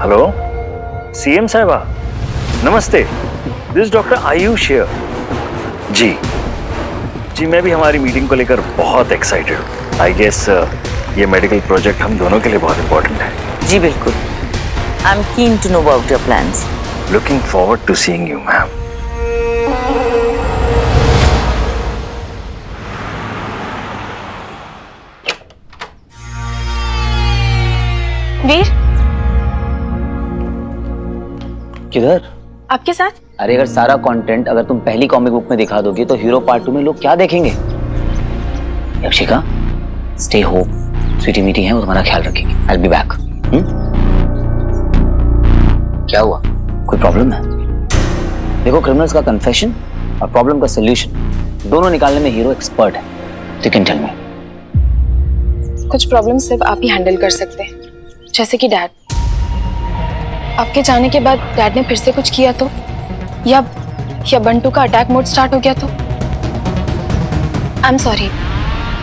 Hello CM साहिबा, नमस्ते। This doctor Ayush here. जी मैं भी हमारी मीटिंग को लेकर बहुत एक्साइटेड हूँ। आई गेस ये मेडिकल प्रोजेक्ट हम दोनों के लिए बहुत इंपॉर्टेंट है। जी बिल्कुल। I am keen to know about your plans. Looking forward to seeing you ma'am. Veer, किधर? आपके साथ? अरे अगर सारा कंटेंट अगर तुम पहली कॉमिक बुक में दिखा दोगी तो हीरो पार्ट 2 में लोग क्या देखेंगे? यक्षिका, स्टे होम। स्वीटी मीटिंग है, वो तुम्हारा ख्याल रखेगी। I will be back. क्या हुआ? कोई प्रॉब्लम है? देखो, क्रिमिनल्स का कन्फेशन और प्रॉब्लम का सॉल्यूशन दोनों निकालने में हीरो एक्सपर्ट है। You can tell me. कुछ प्रॉब्लम सिर्फ आप ही हैंडल कर सकते हैं, जैसे कि डैड। आपके जाने के बाद डैड ने फिर से कुछ किया तो, या बंटू का अटैक मोड स्टार्ट हो गया तो। आई एम सॉरी,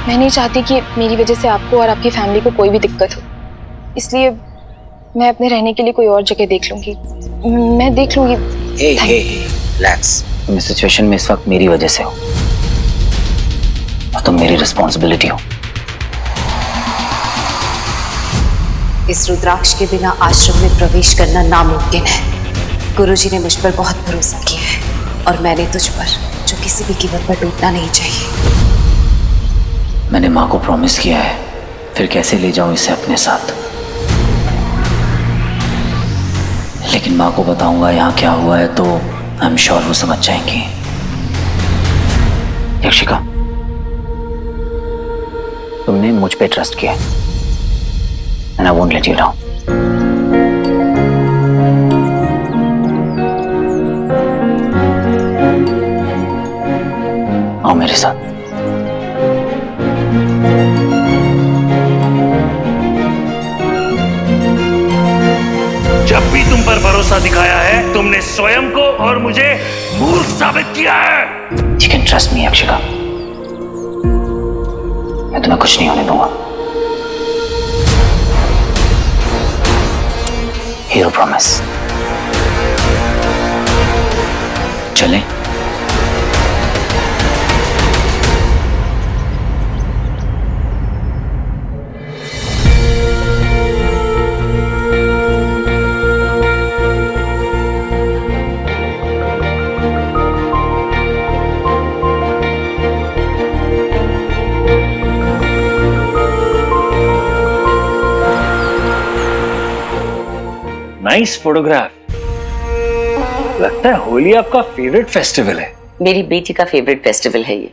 मैं नहीं चाहती कि मेरी वजह से आपको और आपकी फैमिली को कोई भी दिक्कत हो, इसलिए मैं अपने रहने के लिए कोई और जगह देख लूंगी। मैं देख लूंगी। रिलैक्स। तुम इस सिचुएशन में इस वक्त मेरी वजह से हो और तुम मेरी रिस्पॉन्सिबिलिटी हो। इस रुद्राक्ष के बिना आश्रम में प्रवेश करना नामुमकिन है। गुरुजी ने मुझ पर बहुत भरोसा किया है और मैंने तुझ पर, जो किसी भी कीमत पर टूटना नहीं चाहिए। मैंने माँ को प्रॉमिस किया है, फिर कैसे ले जाऊं इसे अपने साथ? लेकिन माँ को बताऊंगा यहाँ क्या हुआ है तो आई एम श्योर वो समझ जाएंगी। यक्षिका, तुमने मुझ पे ट्रस्ट किया and I won't let you down. आओ मेरे साथ। जब भी तुम पर भरोसा दिखाया है, तुमने स्वयं को और मुझे मूर्ख साबित किया है। You can trust me, यक्षिका। मैं तुम्हें कुछ नहीं होने दूंगा। Hero promise. चलें? Nice photograph. लगता है होली आपका फेवरेट फेस्टिवल है। मेरी बेटी का फेवरेट फेस्टिवल है ये।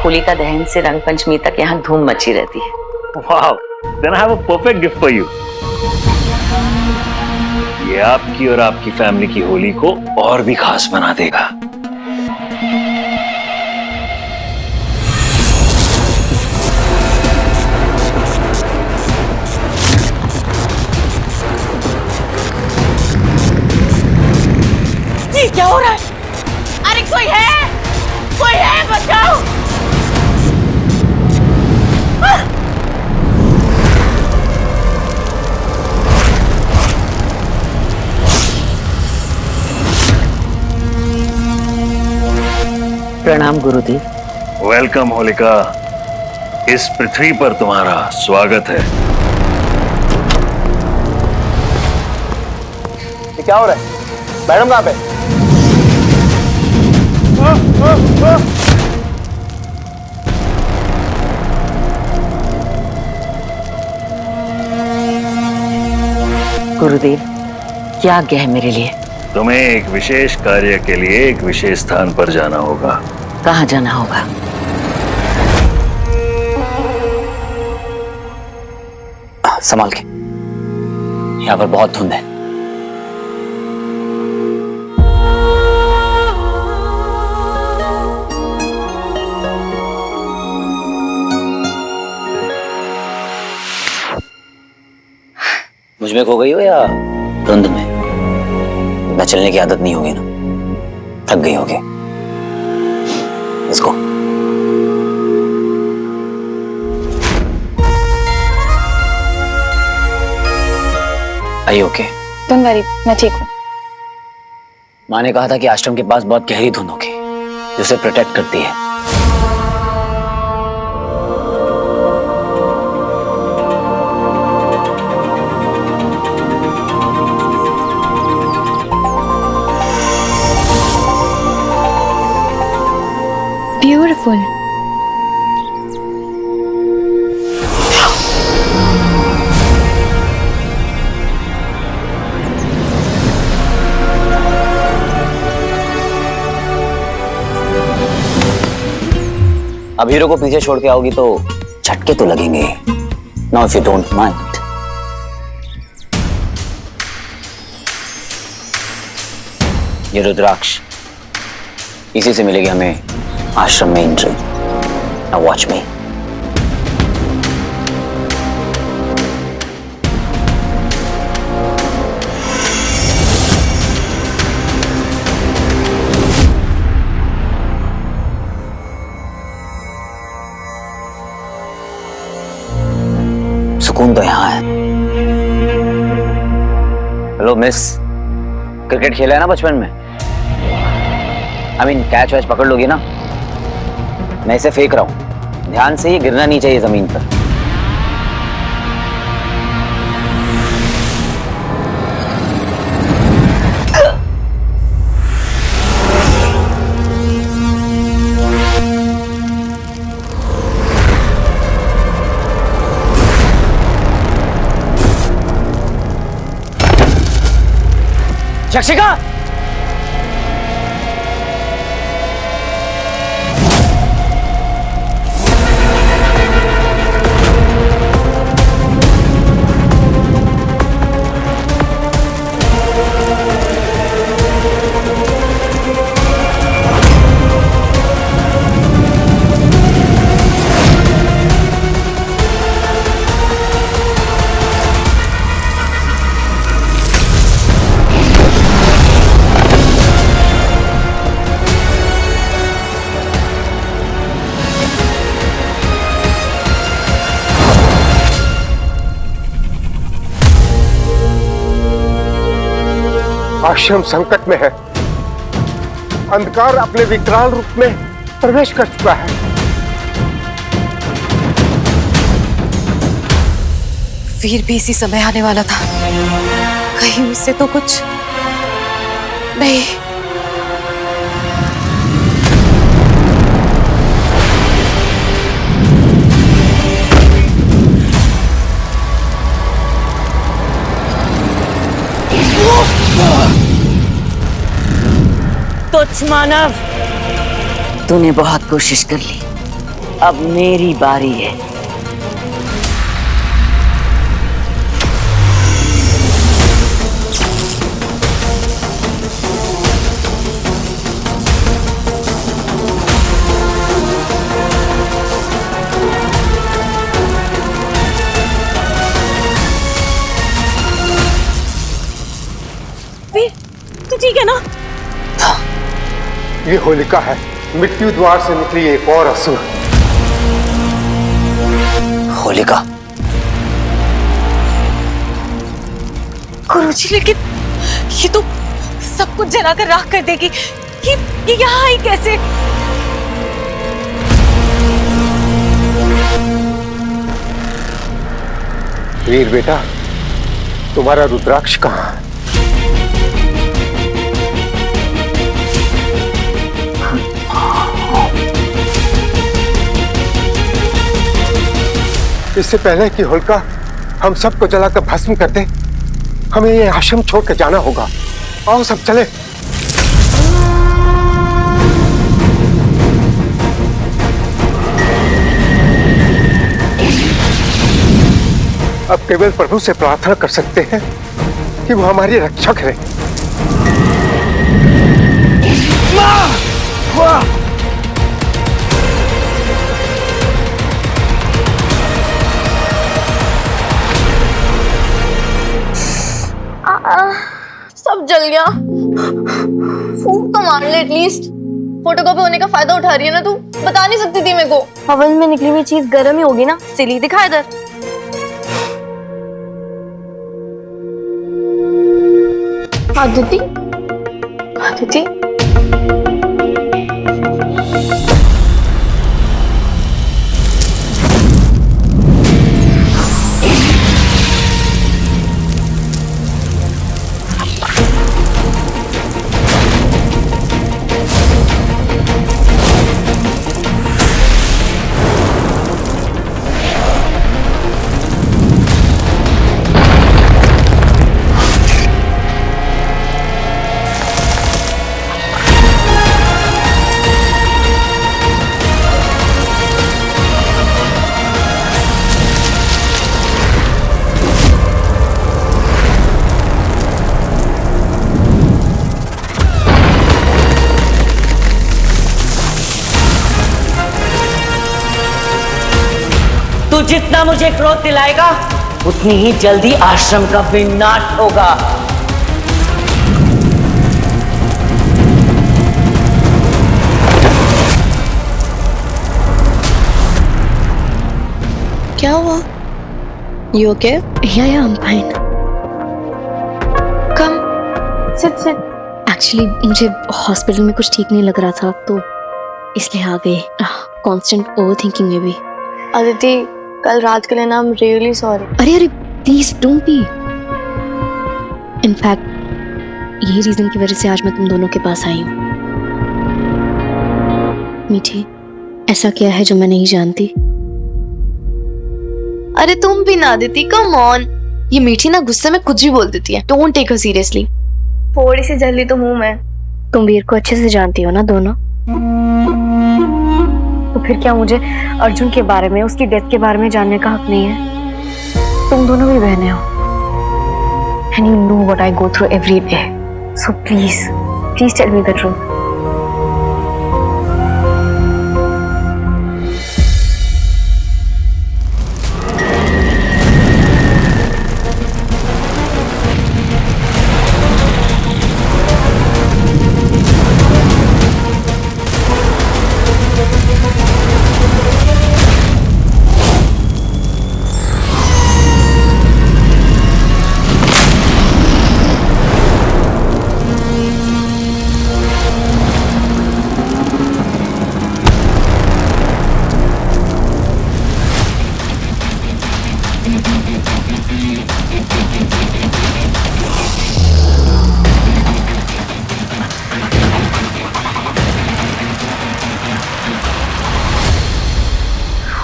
होलिका दहन से रंग पंचमी तक यहाँ धूम मची रहती है। Wow, then I have a perfect gift for you. ये आपकी और आपकी फैमिली की होली को और भी खास बना देगा। क्या हो रहा है? अरे कोई है, बचाओ। प्रणाम गुरुदेव। वेलकम होलिका। इस पृथ्वी पर तुम्हारा स्वागत है। ये क्या हो रहा है? मैडम कहाँ पे? गुरुदेव, क्या आज्ञा है मेरे लिए? तुम्हें एक विशेष कार्य के लिए एक विशेष स्थान पर जाना होगा। कहाँ जाना होगा? संभाल के, यहाँ पर बहुत धुंध है। मुझ में खो गई हो या धुंध में? ना चलने की आदत नहीं होगी ना, थक गई होगी। इसको आई ओके? डोंट वरी, मैं ठीक हूँ। माँ ने कहा था कि आश्रम के पास बहुत गहरी धुन होगी जो उसे प्रोटेक्ट करती है। ब्यूटीफुल। अब हीरो को पीछे छोड़ के आओगी तो झटके तो लगेंगे। Now if you don't mind, ये रुद्राक्ष, इसी से मिलेगी हमें आश्रम में एंट्री। नाउ वॉच मी। सुकून तो यहां है। हेलो मिस, क्रिकेट खेला है ना बचपन में? कैच वैच पकड़ लोगी ना? मैं इसे फेंक रहा हूं, ध्यान से, ये गिरना नहीं चाहिए जमीन पर। शशिका! आश्रम संकट में है। अंधकार अपने विकराल रूप में प्रवेश कर चुका है। वीर भी इसी समय आने वाला था। कहीं उससे तो कुछ नहीं। तुच्छ मानव, तूने बहुत कोशिश कर ली, अब मेरी बारी है। वीर, तू ठीक है ना? ये होलिका है, मृत्यु द्वार से निकली एक और असुर। होलिका? गुरुजी, लेकिन ये तो सब कुछ जलाकर राख कर देगी। ये यहाँ आई कैसे? वीर बेटा, तुम्हारा रुद्राक्ष कहाँ है? इससे पहले कि होलिका हम सबको जलाकर भस्म कर दे, हमें ये आश्रम छोड़कर जाना होगा। आओ सब चले। अब केवल प्रभु से प्रार्थना कर सकते हैं कि वो हमारी रक्षा करें। सब जल गया। फूंक तो मार ले एटलीस्ट। फोटोकॉपी होने का फायदा उठा रही है ना तू? बता नहीं सकती थी मेरे को। हवन में निकली हुई चीज गर्म ही होगी ना। सिली दिखा इधर। आदिति, आदिति, तू जितना मुझे क्रोध दिलाएगा उतनी ही जल्दी आश्रम का विनाश होगा। क्या हुआ? You okay? Yeah, I'm fine. Come, sit. Actually मुझे हॉस्पिटल में कुछ ठीक नहीं लग रहा था तो इसलिए आ गई। कांस्टेंट ओवरथिंकिंग में भी। आदिति, कल रात के लिए ना I'm really sorry. अरे प्लीज डोंट बी। इनफैक्ट यही रीजन की वजह से आज मैं तुम दोनों के पास आई हूँ। मीठी, ऐसा क्या है जो मैं नहीं जानती? अरे तुम भी ना आदिति, कम ऑन। ये मीठी ना गुस्से में कुछ भी बोल देती है। Don't take her seriously. थोड़ी सी जल्दी तो हूँ मैं। तुम वीर को अच्छे से जानती हो ना दोनों, तो फिर क्या मुझे अर्जुन के बारे में, उसकी डेथ के बारे में जानने का हक नहीं है? तुम दोनों भी बहनें हो and you know what I go through every day. So please tell me the truth.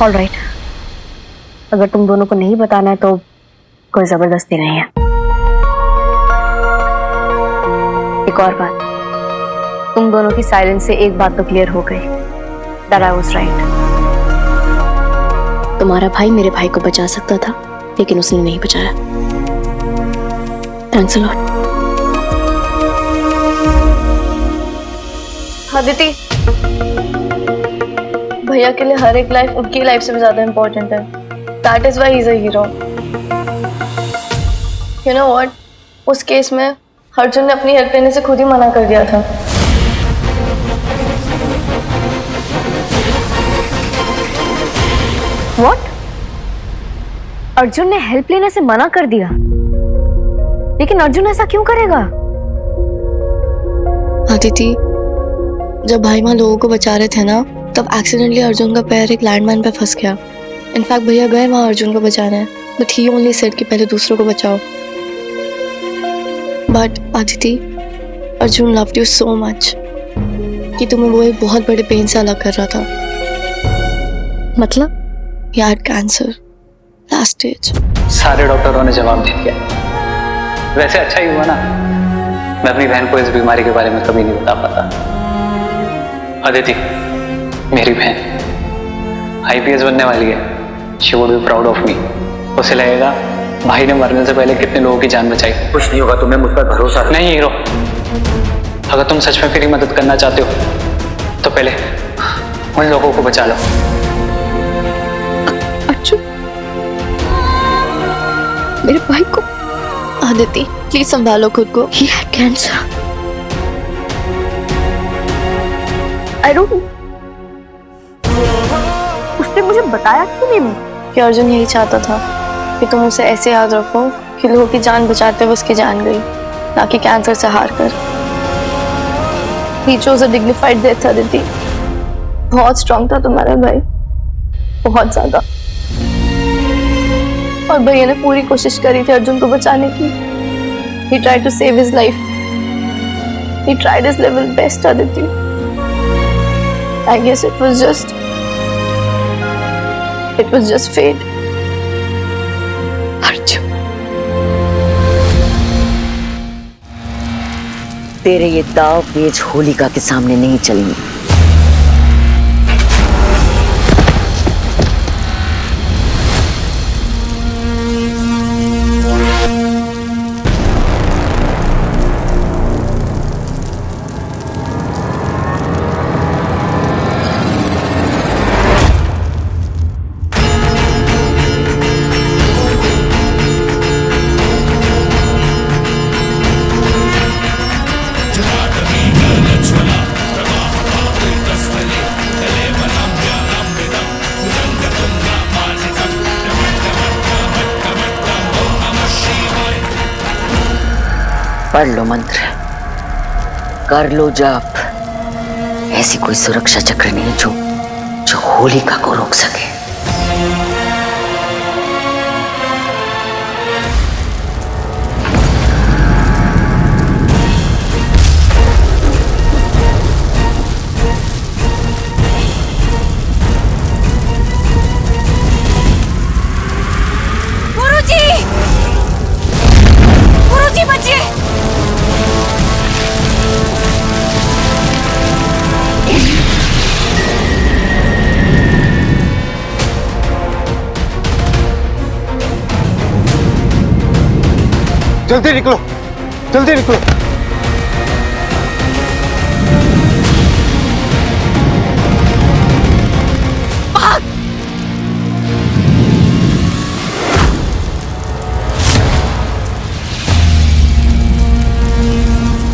All right. अगर तुम दोनों को नहीं बताना है तो कोई जबरदस्ती नहीं है। एक और बात, तुम दोनों की साइलेंस से एक बात तो क्लियर हो गई, that I was right. तुम्हारा भाई मेरे भाई को बचा सकता था लेकिन उसने नहीं बचाया। Thanks a lot. आदिति, भैया के लिए हर एक लाइफ उनकी लाइफ से भी ज्यादा इम्पोर्टेंट है। That is why he's a hero. You know what? उस केस में अर्जुन ने अपनी हेल्प लेने से खुद ही मना कर दिया था। What? अर्जुन ने हेल्प लेने से मना कर दिया? लेकिन अर्जुन ऐसा क्यों करेगा? आदिति, जब भाई माँ लोगों को बचा रहे थे ना, तब एक्सीडेंटली अर्जुन का पैर एक लैंडमाइन पे फंस गया। इनफैक्ट भैया गए वहां अर्जुन को बचाने, बट ही ओनली सेड कि पहले दूसरों को बचाओ। But Aditi, Arjun loved you so much कि तुम्हें वो एक बहुत बड़े पेन से अलग कर रहा था। मतलब? He had cancer, last stage. सारे डॉक्टरों ने जवाब दे दिया। वैसे अच्छा ही हुआ ना, मैं अपनी बहन को इस बीमारी के बारे में कभी नहीं बता पाता। अदिति, मेरी बहन IPS बनने वाली है। She would be proud of me. उसे लगेगा भाई ने मरने से पहले कितने लोगों की जान बचाई। कुछ नहीं होगा, तुम्हें मुझ पर भरोसा नहीं हीरो, अगर तुम सच में मेरी मदद करना चाहते हो तो पहले उन लोगों को बचा लो। अर्जुन, मेरे भाई को। आदिति, प्लीज संभालो खुद को। He had cancer. I don't. उसने मुझे बताया क्यों नहीं? कि अर्जुन यही चाहता था कि तुम उसे ऐसे याद रखो कि लोगों की जान बचाते हुए उसकी जान गई। ना कि कैंसर से हार कर। He chose a dignified death, Aditi. बहुत स्ट्रांग था तुम्हारा भाई, बहुत ज्यादा। और भैया ने पूरी कोशिश करी थी अर्जुन को बचाने की। He tried to save his life. He tried his level best, Aditi. I guess it was just fate. Arjun, तेरे ये दाव पेच होलिका के सामने नहीं चलेंगे। पढ़ लो मंत्र, कर लो जाप। ऐसी कोई सुरक्षा चक्र नहीं जो होलिका को रोक सके। गुरुजी बचिए। जल्दी निकलो, जल्दी निकलो।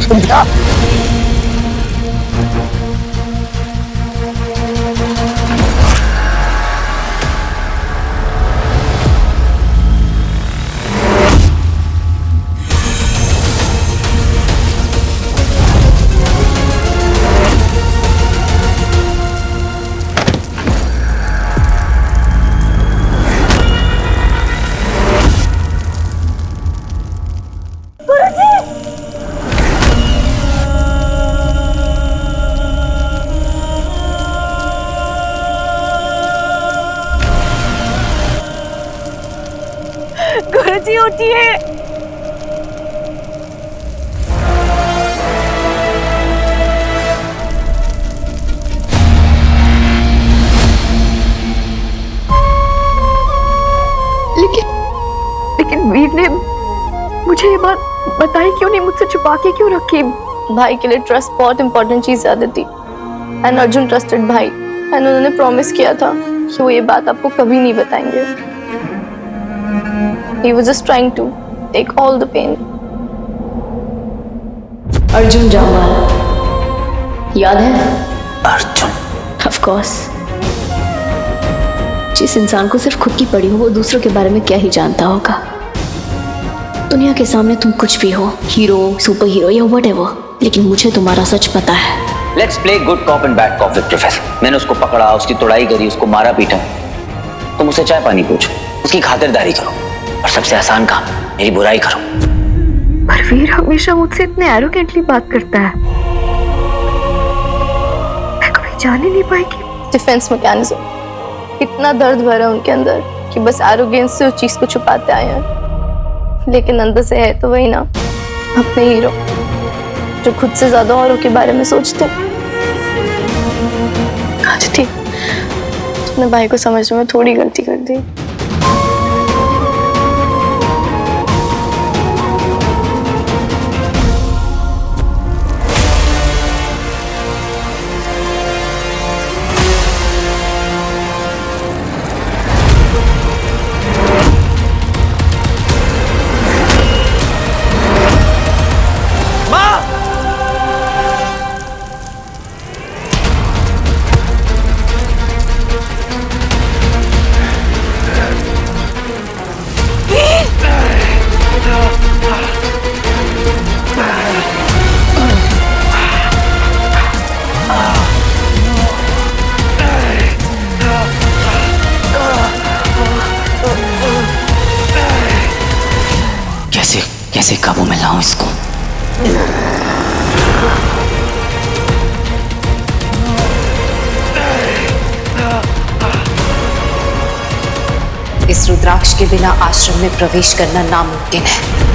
संध्या, गुरुजी उठिए। लेकिन वीर ने मुझे ये बात बताई क्यों नहीं, मुझसे छुपा के क्यों रखी? भाई के लिए ट्रस्ट बहुत इंपॉर्टेंट चीज है अदिति। एंड अर्जुन ट्रस्टेड भाई, एंड उन्होंने प्रॉमिस किया था कि वो ये बात आपको कभी नहीं बताएंगे। He was just trying to take all the pain. Arjun Jammwal, याद है? Arjun, Of course. जिस इंसान को सिर्फ खुद की पड़ी हो वो दूसरों के बारे में क्या ही जानता होगा। दुनिया के सामने तुम कुछ भी हो, हीरो, सुपर हीरो या व्हाटएवर, लेकिन मुझे तुम्हारा सच पता है। Let's play good cop and bad cop with professor. मैंने उसको पकड़ा, उसकी तोड़ाई करी, उसको मारा पीटा। तुम उससे चाय पानी पूछो, उसकी खातिरदारी करो, और सबसे आसान काम, मेरी बुराई करो। पर वीर हमेशा मुझसे इतने एरोगेंटली बात करता है, मैं कभी जान ही नहीं पाई कि डिफेंस मैकेनिज्म, इतना दर्द भरा उनके अंदर कि बस एरोगेंस से उस चीज को छुपाते आए हैं। लेकिन अंदर से है तो वही ना, अपने हीरो जो खुद से ज्यादा औरों के बारे में सोचते हैं। आज ठीक, तुमने भाई को समझने में थोड़ी गलती कर दी। कैसे काबू में लाऊं इसको? इस रुद्राक्ष के बिना आश्रम में प्रवेश करना नामुमकिन है।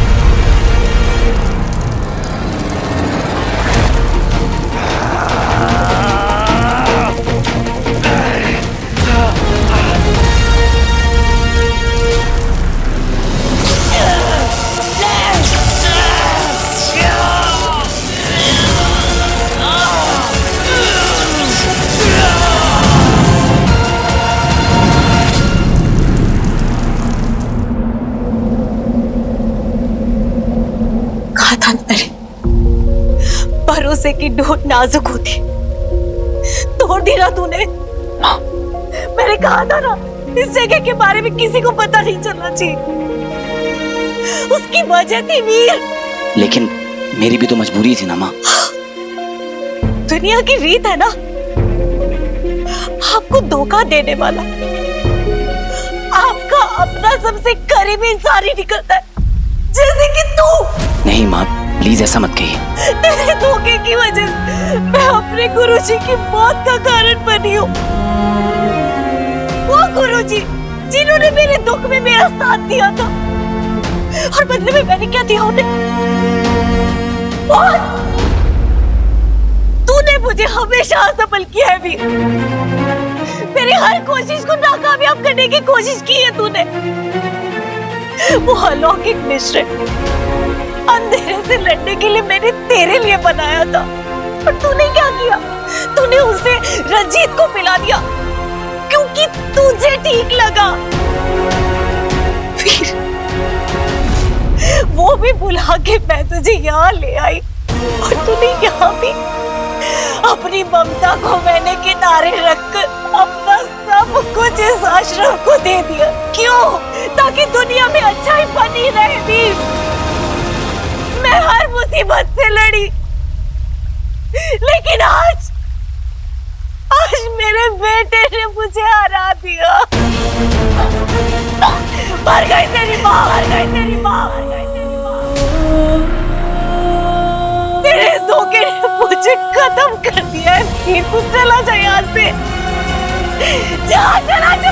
भरोसे की डोर नाजुक होती, तोड़ दी ना तूने। मैंने कहा था ना, इस जगह के बारे में किसी को पता नहीं चलना चाहिए। उसकी वजह थी वीर। लेकिन मेरी भी तो मजबूरी थी ना माँ। दुनिया की रीत है ना, आपको धोखा देने वाला आपका अपना सबसे करीबी इंसान ही निकलता है, जैसे कि तू। नहीं माँ, प्लीज ऐसा मत कहिए। तेरे धोखे की वजह से मैं अपने गुरुजी की मौत का कारण बनी हूँ। वो गुरुजी जिन्होंने मेरे दुख में मेरा साथ दिया था, और बदले में मैंने क्या दिया उन्हें? और तूने मुझे हमेशा असफल किया है वीर। मेरी हर कोशिश को नाकामयाब करने की कोशिश की है तूने। वो अलौकिक मिश्र अंधेरे से लड़ने के लिए मैंने तेरे लिए बनाया था, और तूने क्या किया? तूने उसे रंजीत को पिला दिया क्योंकि तुझे ठीक लगा। फिर वो भी बुला के मैं तुझे यहाँ ले आई, और तूने यहाँ भी अपनी ममता को मैंने किनारे रखकर अपना सब कुछ इस आश्रम को दे दिया। क्यों? ताकि दुनिया में अच्छाई बनी रहे वीर। मैं हर मुसीबत से लड़ी, लेकिन आज मेरे बेटे ने मुझे हरा दिया। मर गई तेरी माँ, मर गई तेरी माँ, मर गई तेरी माँ। तेरे धोखे ने मुझे खत्म कर दिया है वीर। तू चला जा यहाँ से, जा, चला जा।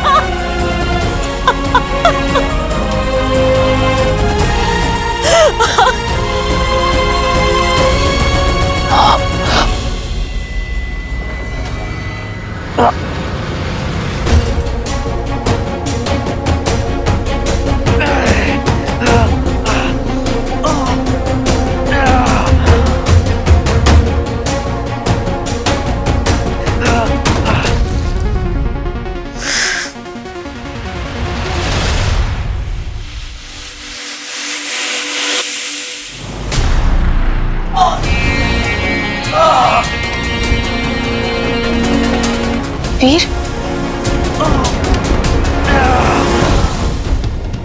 वीर,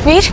वीर,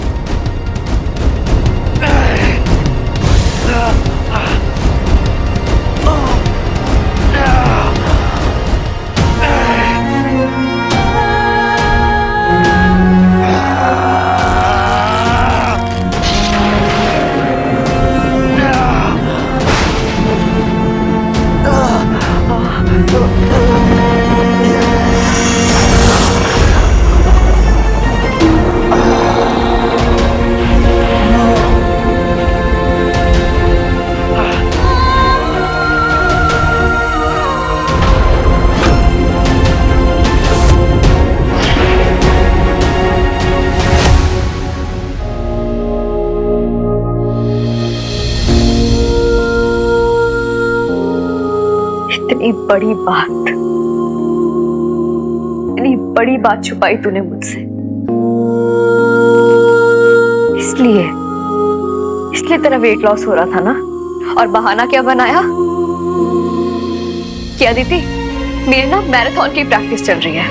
इतनी बड़ी बात छुपाई तूने मुझसे। इसलिए तेरा वेट लॉस हो रहा था ना? और बहाना क्या बनाया? क्या दीदी, मेरी ना मैराथन की प्रैक्टिस चल रही है।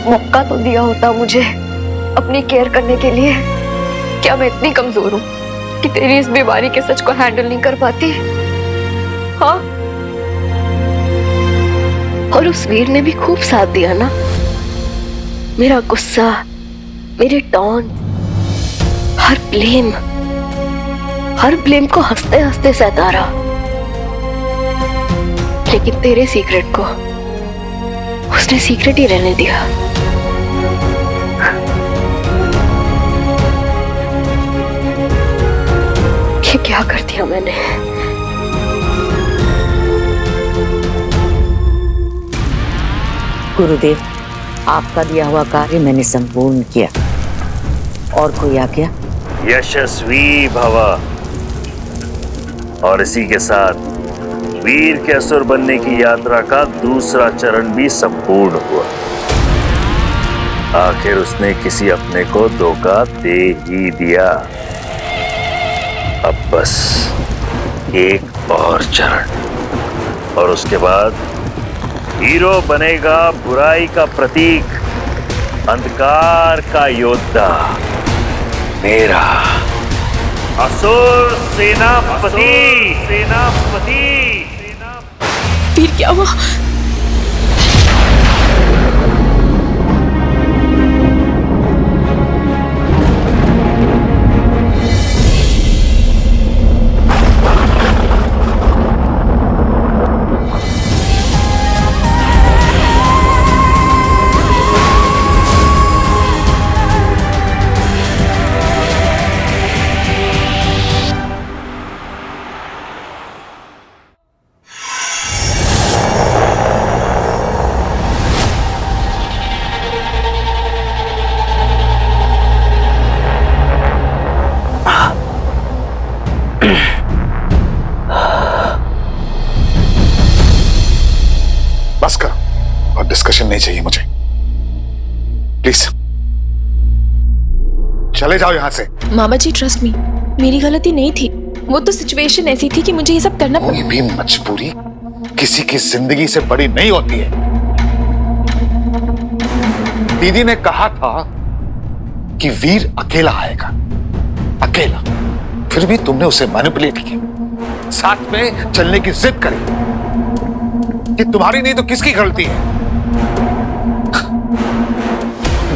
मौका तो दिया होता मुझे अपनी केयर करने के लिए। क्या मैं इतनी कमजोर हूँ कि तेरी इस बीमारी के सच को हैंडल नहीं कर पाती? हाँ, और उस वीर ने भी खूब साथ दिया ना। मेरा गुस्सा, मेरे टॉन्ट, हर ब्लेम को हंसते हंसते सहता रहा, लेकिन तेरे सीक्रेट को उसने सीक्रेट ही रहने दिया। ये क्या कर दिया मैंने? गुरुदेव, आपका दिया हुआ कार्य मैंने संपूर्ण किया। और कोई आज्ञा? यशस्वी भव। और इसी के साथ वीर के असुर बनने की यात्रा का दूसरा चरण भी संपूर्ण हुआ। आखिर उसने किसी अपने को धोखा दे ही दिया। अब बस एक और चरण, और उसके बाद हीरो बनेगा बुराई का प्रतीक, अंधकार का योद्धा, मेरा असुर सेनापति। वीर क्या हुआ? बस करो, और डिस्कशन नहीं चाहिए मुझे, प्लीज चले जाओ यहां से। मामा जी ट्रस्ट मी, मेरी गलती नहीं थी। वो तो सिचुएशन ऐसी थी कि मुझे ये सब करना कोई भी मजबूरी किसी की जिंदगी से बड़ी नहीं होती है। दीदी ने कहा था कि वीर अकेला आएगा, अकेला। फिर भी तुमने उसे मैनिपुलेट किया, साथ में चलने की जिद करी कि तुम्हारी नहीं तो किसकी गलती है।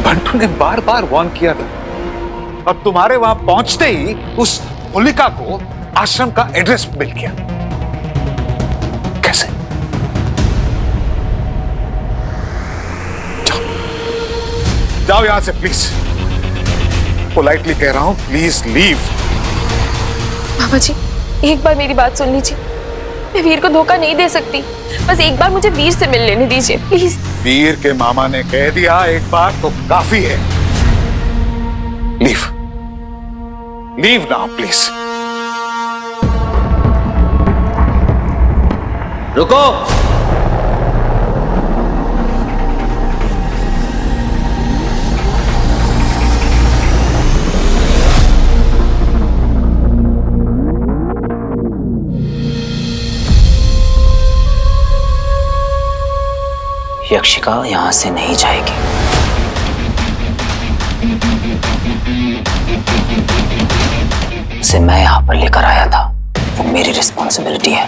बंटू ने बार बार वार्न किया था, और तुम्हारे वहां पहुंचते ही उस होलिका को आश्रम का एड्रेस मिल गया। कैसे? जाओ, जाओ यहां से प्लीज। पोलाइटली कह रहा हूं, प्लीज लीव। मामा जी एक बार मेरी बात सुन लीजिए। मैं वीर को धोखा नहीं दे सकती। बस एक बार मुझे वीर से मिल लेने दीजिए प्लीज। वीर के मामा ने कह दिया एक बार तो काफी है। Leave, leave now please. रुको। यक्षिका यहां से नहीं जाएगी। उसे मैं यहां पर लेकर आया था, वो मेरी रिस्पॉन्सिबिलिटी है।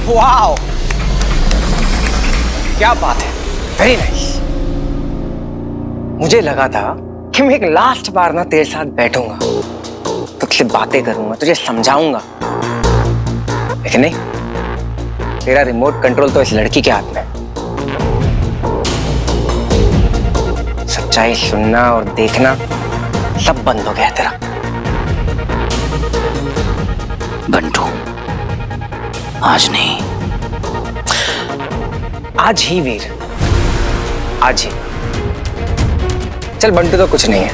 वाओ, क्या बात है, वेरी नाइस। मुझे लगा था कि मैं एक लास्ट बार ना तेरे साथ बैठूंगा, तुझसे बातें करूंगा, तुझे समझाऊंगा, लेकिन नहीं, तेरा रिमोट कंट्रोल तो इस लड़की के हाथ में। सच्चाई सुनना और देखना सब बंद हो गया तेरा। बंटू, आज नहीं, आज ही वीर, आज ही। चल बंटू तो कुछ नहीं है,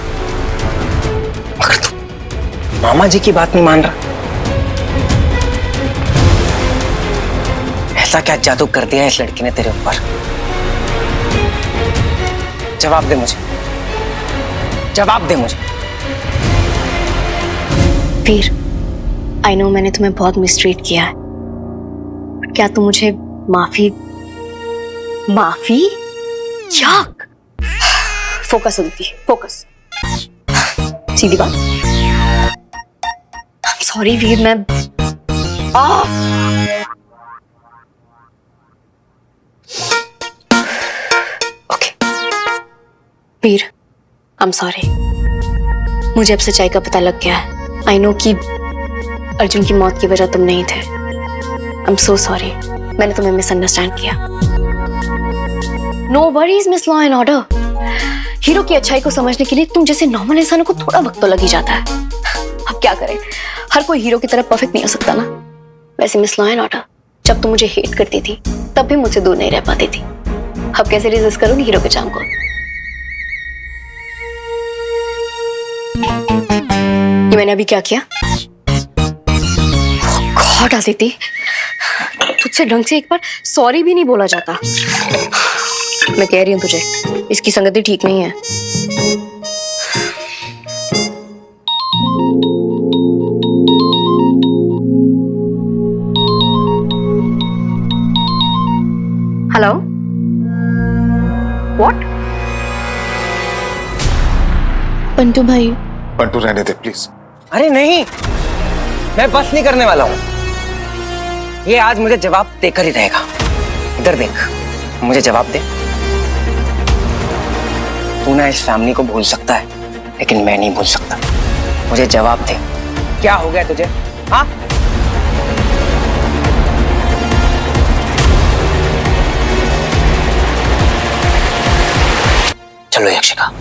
मगर तू मामा जी की बात नहीं मान रहा। ऐसा क्या जादू कर दिया इस लड़की ने तेरे ऊपर? जवाब दे मुझे, जवाब दे मुझे। वीर, आई नो मैंने तुम्हें बहुत मिसट्रीट किया है, क्या तुम मुझे माफी याक? फोकस होती, फोकस। सीधी बात। सॉरी वीर, मैं okay Veer, I am sorry. मुझे अब सच्चाई का पता लग गया है। आई नो कि अर्जुन की मौत की वजह तुम नहीं थे। आई एम सो सॉरी, मैंने तुम्हें मिसअंडरस्टैंड किया। No worries miss law and order. Hero की अच्छाई को समझने के लिए तुम जैसे नॉर्मल इंसानों को थोड़ा वक्त तो लग ही जाता है। अब क्या करें, हर कोई हीरो की तरह परफेक्ट नहीं हो सकता ना। वैसे मिस लॉ एंड ऑर्डर, जब तुम मुझे हेट करती थी तब भी मुझसे दूर नहीं रह पाती थी। अब कैसे रेजिस्ट करूंगी हीरो के चाम को? ये मैंने अभी क्या किया? गॉड आदिति, तुझसे ढंग से एक बार सॉरी भी नहीं बोला जाता। मैं कह रही हूं तुझे, इसकी संगति ठीक नहीं है। Hello, what? बंटू भाई, बंटू रहने दे प्लीज। अरे नहीं, मैं बस नहीं करने वाला हूं। ये आज मुझे जवाब देकर ही रहेगा। इधर देख, मुझे जवाब दे। तू ना इस फैमिली को भूल सकता है, लेकिन मैं नहीं भूल सकता। मुझे जवाब दे, क्या हो गया तुझे? हाँ, चलो यक्षिका।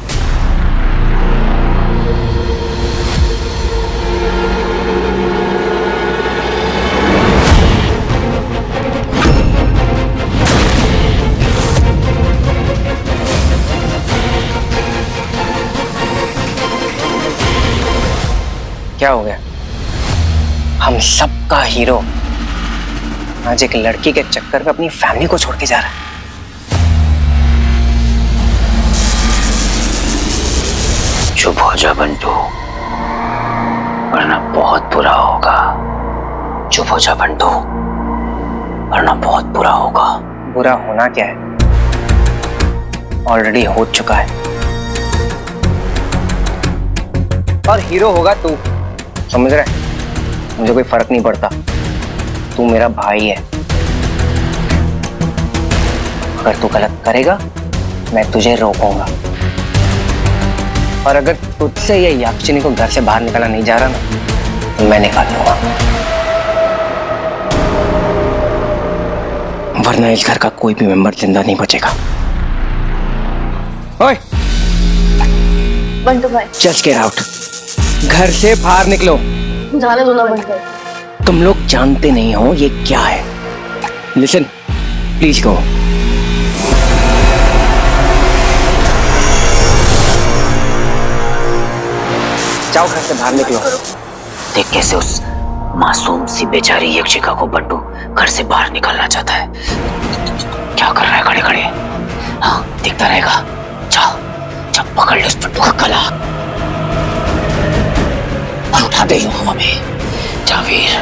क्या हो गया? हम सबका हीरो आज एक लड़की के चक्कर में अपनी फैमिली को छोड़ के जा रहा है। चुप हो जा बंटू, वरना बहुत बुरा होगा। चुप हो जा बंटू, वरना बहुत बुरा होगा। बुरा होना क्या है? ऑलरेडी हो चुका है। और हीरो होगा तू, समझ रहे? मुझे कोई फर्क नहीं पड़ता, तू मेरा भाई है। अगर तू गलत करेगा मैं तुझे रोकूंगा, और अगर तुझसे ये याक्षिनी को घर से बाहर निकाला नहीं जा रहा ना, तो मैं निकाल लूंगा। वरना इस घर का कोई भी मेंबर जिंदा नहीं बचेगा। ओए बंटू भाई, जस्ट गेट आउट। घर से बाहर निकलो। जाने दो ना बंटू। तुम लोग जानते नहीं हो ये क्या है। Listen, please go. जाओ, घर से बाहर निकलो। देख कैसे उस मासूम सी बेचारी यक्षिका को बंटू घर से बाहर निकालना चाहता है। क्या कर रहा है खड़े खड़े? हाँ, दिखता रहेगा। जाओ, जब पकड़ ले उस बंटू का गला और उठा दे यूं हवा में। जा वीर,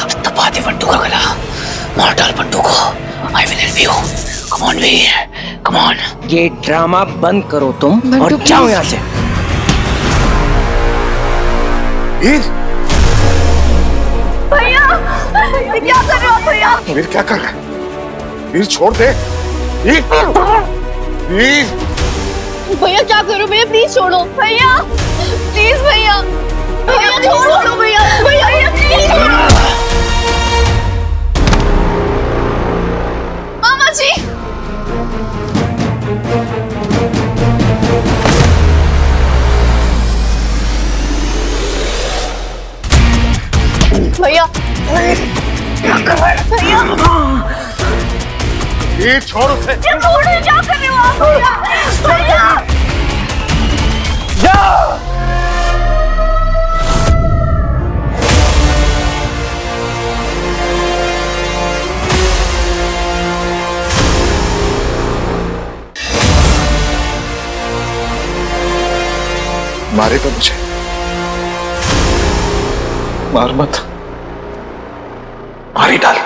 और दबा दे बंटू का गला, मार डाल बंटू को। I will help you. Come on Veer, come on. ये ड्रामा बंद करो तुम और जाओ यहाँ से। वीर, भैया, क्या कर रहे हो भैया? वीर क्या कर रहा है? वीर छोड़ दे। वीर, वीर, भैया क्या करो? भैया प्लीज छोड़ो। भैया प्लीज, भैया भैया छोड़ो भैया। भैया प्लीज छोड़ो। मामा जी, भैया क्या कर रहा है? भैया वीर छोड़ उसे। छोड़ो, क्या कर रहे हो आप? भैया भैया मारेगा मुझे? मार मत, मारी डाल।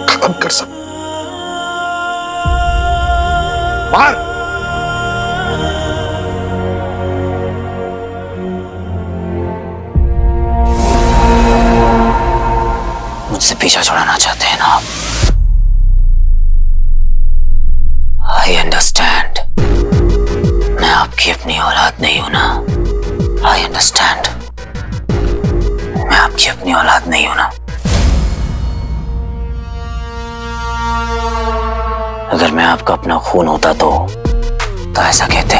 खत्म कर सब। मार। मुझसे पीछा छुड़ाना चाहते हैं ना आप? I understand. मैं आपकी अपनी औलाद नहीं हूं ना। I understand. मैं आपकी अपनी औलाद नहीं हूं ना। अगर मैं आपका अपना खून होता तो ऐसा कहते।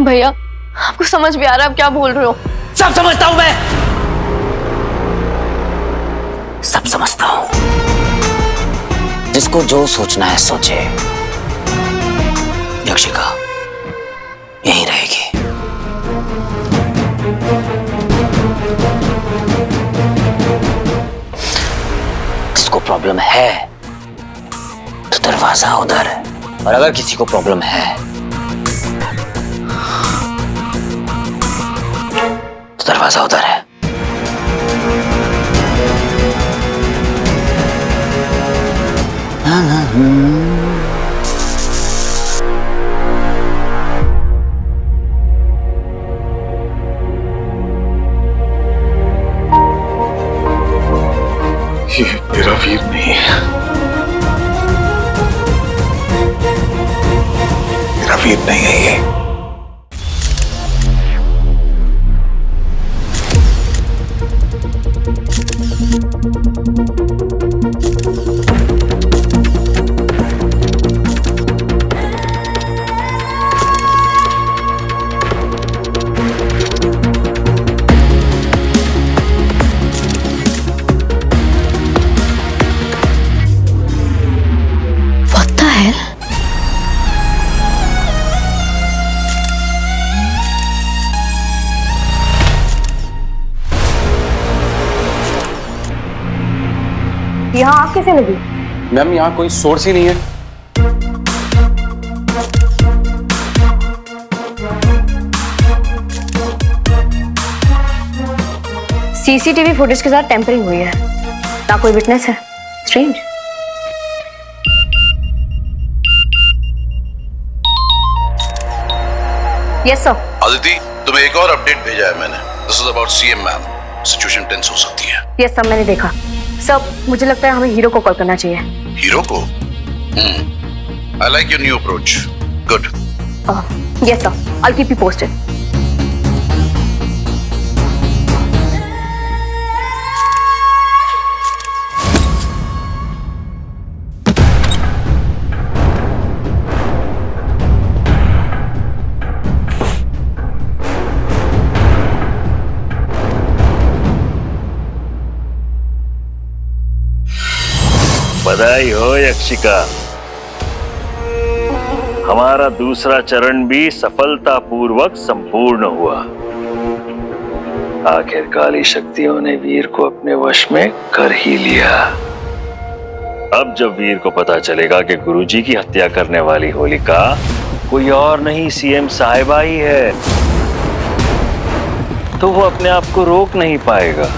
भैया आपको समझ भी आ रहा है आप क्या बोल रहे हो? सब समझता हूं मैं, सब समझता हूं। जिसको जो सोचना है सोचे। यक्षिका यहीं रहेगी। जिसको प्रॉब्लम है तो दरवाजा उधर है, और अगर किसी को प्रॉब्लम है तो दरवाजा उधर है। ये मेरा वीर नहीं है, मेरा वीर नहीं है ये। यहाँ आग कैसे लगी? मैम यहाँ कोई सोर्स ही नहीं है। सीसीटीवी फुटेज के साथ टेम्परिंग हुई है, ना कोई विटनेस है। स्ट्रेंज। Yes sir. अदिति, तुम्हें एक और अपडेट भेजा है मैंने। This is about CM ma'am. Situation tense हो सकती है। यस सर, मैंने देखा। सर मुझे लगता है हमें हीरो को कॉल करना चाहिए। हीरो को? I like your new approach. Good. Yes sir, I will keep you posted. बधाई हो यक्षिका, हमारा दूसरा चरण भी सफलतापूर्वक संपूर्ण हुआ। आखिर काली शक्तियों ने वीर को अपने वश में कर ही लिया। अब जब वीर को पता चलेगा कि गुरुजी की हत्या करने वाली होलिका कोई और नहीं सीएम साहिबा ही है, तो वो अपने आप को रोक नहीं पाएगा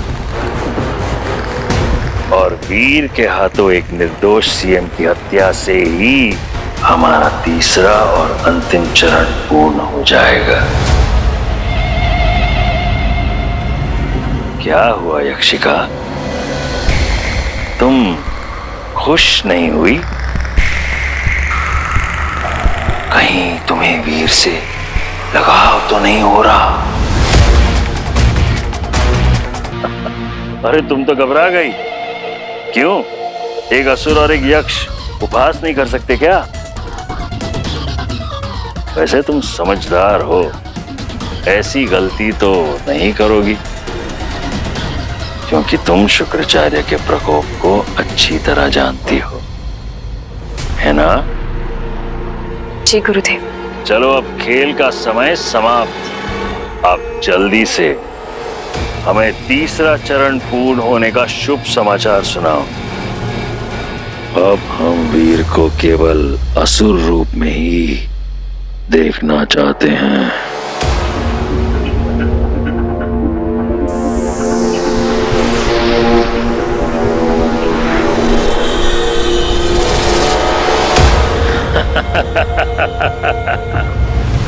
और वीर के हाथों एक निर्दोष सीएम की हत्या से ही हमारा तीसरा और अंतिम चरण पूर्ण हो जाएगा। क्या हुआ यक्षिका, तुम खुश नहीं हुई? कहीं तुम्हें वीर से लगाव तो नहीं हो रहा? अरे तुम तो घबरा गई। क्यों? एक असुर और एक यक्ष उपहास नहीं कर सकते क्या? वैसे तुम समझदार हो, ऐसी गलती तो नहीं करोगी, क्योंकि तुम शुक्राचार्य के प्रकोप को अच्छी तरह जानती हो, है ना? जी गुरुदेव। चलो अब खेल का समय समाप्त। अब जल्दी से हमें तीसरा चरण पूर्ण होने का शुभ समाचार सुनाओ। अब हम वीर को केवल असुर रूप में ही देखना चाहते हैं।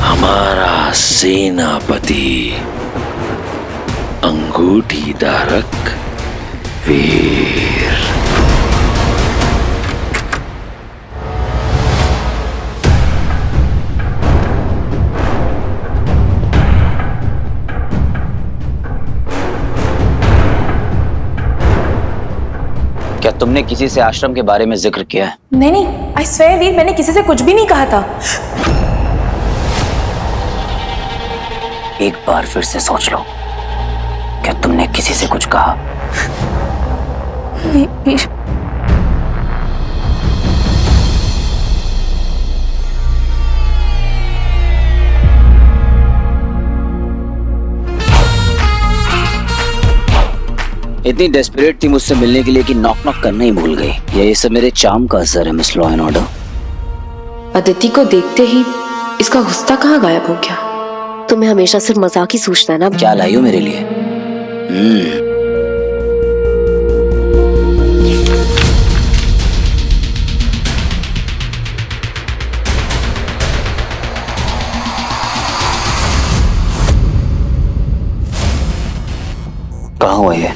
हमारा सेनापति अंगूठी धारक वीर। क्या तुमने किसी से आश्रम के बारे में जिक्र किया है? नहीं नहीं, आई स्वेयर वीर, मैंने किसी से कुछ भी नहीं कहा था। एक बार फिर से सोच लो, क्या तुमने किसी से कुछ कहा? वीर, इतनी डेस्परेट थी मुझसे मिलने के लिए कि नॉक नॉक करना ही भूल गई। ये सब मेरे चार्म का असर है miss law and order. Aditi को देखते ही इसका गुस्सा कहाँ गायब हो गया? तुम्हें हमेशा सिर्फ मजाक ही सोचना है ना। क्या लाई हो मेरे लिए? कहाँ हुआ ये?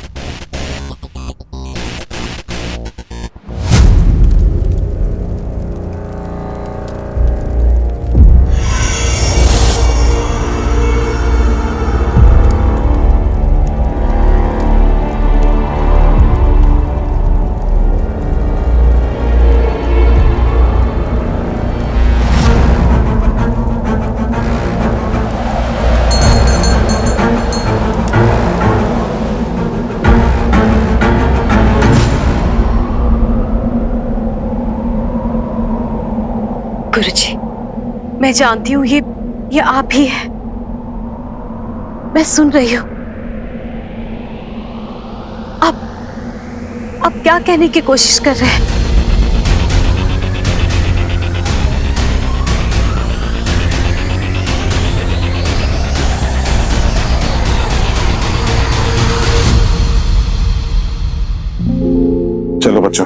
गुरुजी, मैं जानती हूँ ये आप ही है। मैं सुन रही हूँ। आप क्या कहने की कोशिश कर रहे हैं? चलो बच्चों,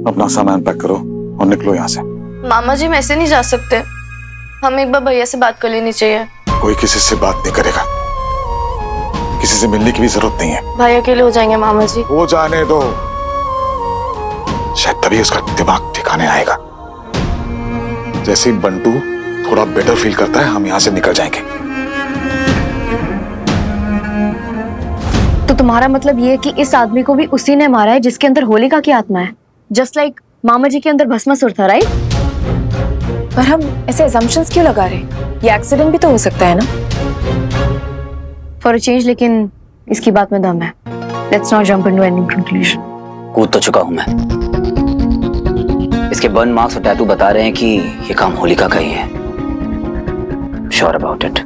अपना सामान पैक करो और निकलो यहाँ से। मामा जी, मैं ऐसे नहीं जा सकते। हमें एक बार भैया से बात कर लेनी चाहिए। कोई किसी से बात नहीं करेगा, किसी से मिलने की भी जरूरत नहीं है। भाई अकेले हो जाएंगे मामा जी। वो जाने दो, शायद तभी उसका दिमाग ठिकाने आएगा। जैसे ही बंटू थोड़ा बेटर फील करता है, हम यहाँ से निकल जाएंगे। तो तुम्हारा मतलब ये है कि इस आदमी को भी उसी ने मारा है जिसके अंदर होलिका की आत्मा है, जस्ट लाइक मामा जी के अंदर भस्मासुर था, राइट? पर हम ऐसे assumptions क्यों लगा रहे हैं? ये एक्सीडेंट भी तो हो सकता है ना? फॉर अ चेंज, लेकिन इसकी बात में दम है। Let's not jump into any conclusion. कूद तो चुका हूं मैं। इसके बर्न मार्क्स और टैटू बता रहे हैं कि ये काम होलिका का ही है। Sure about it?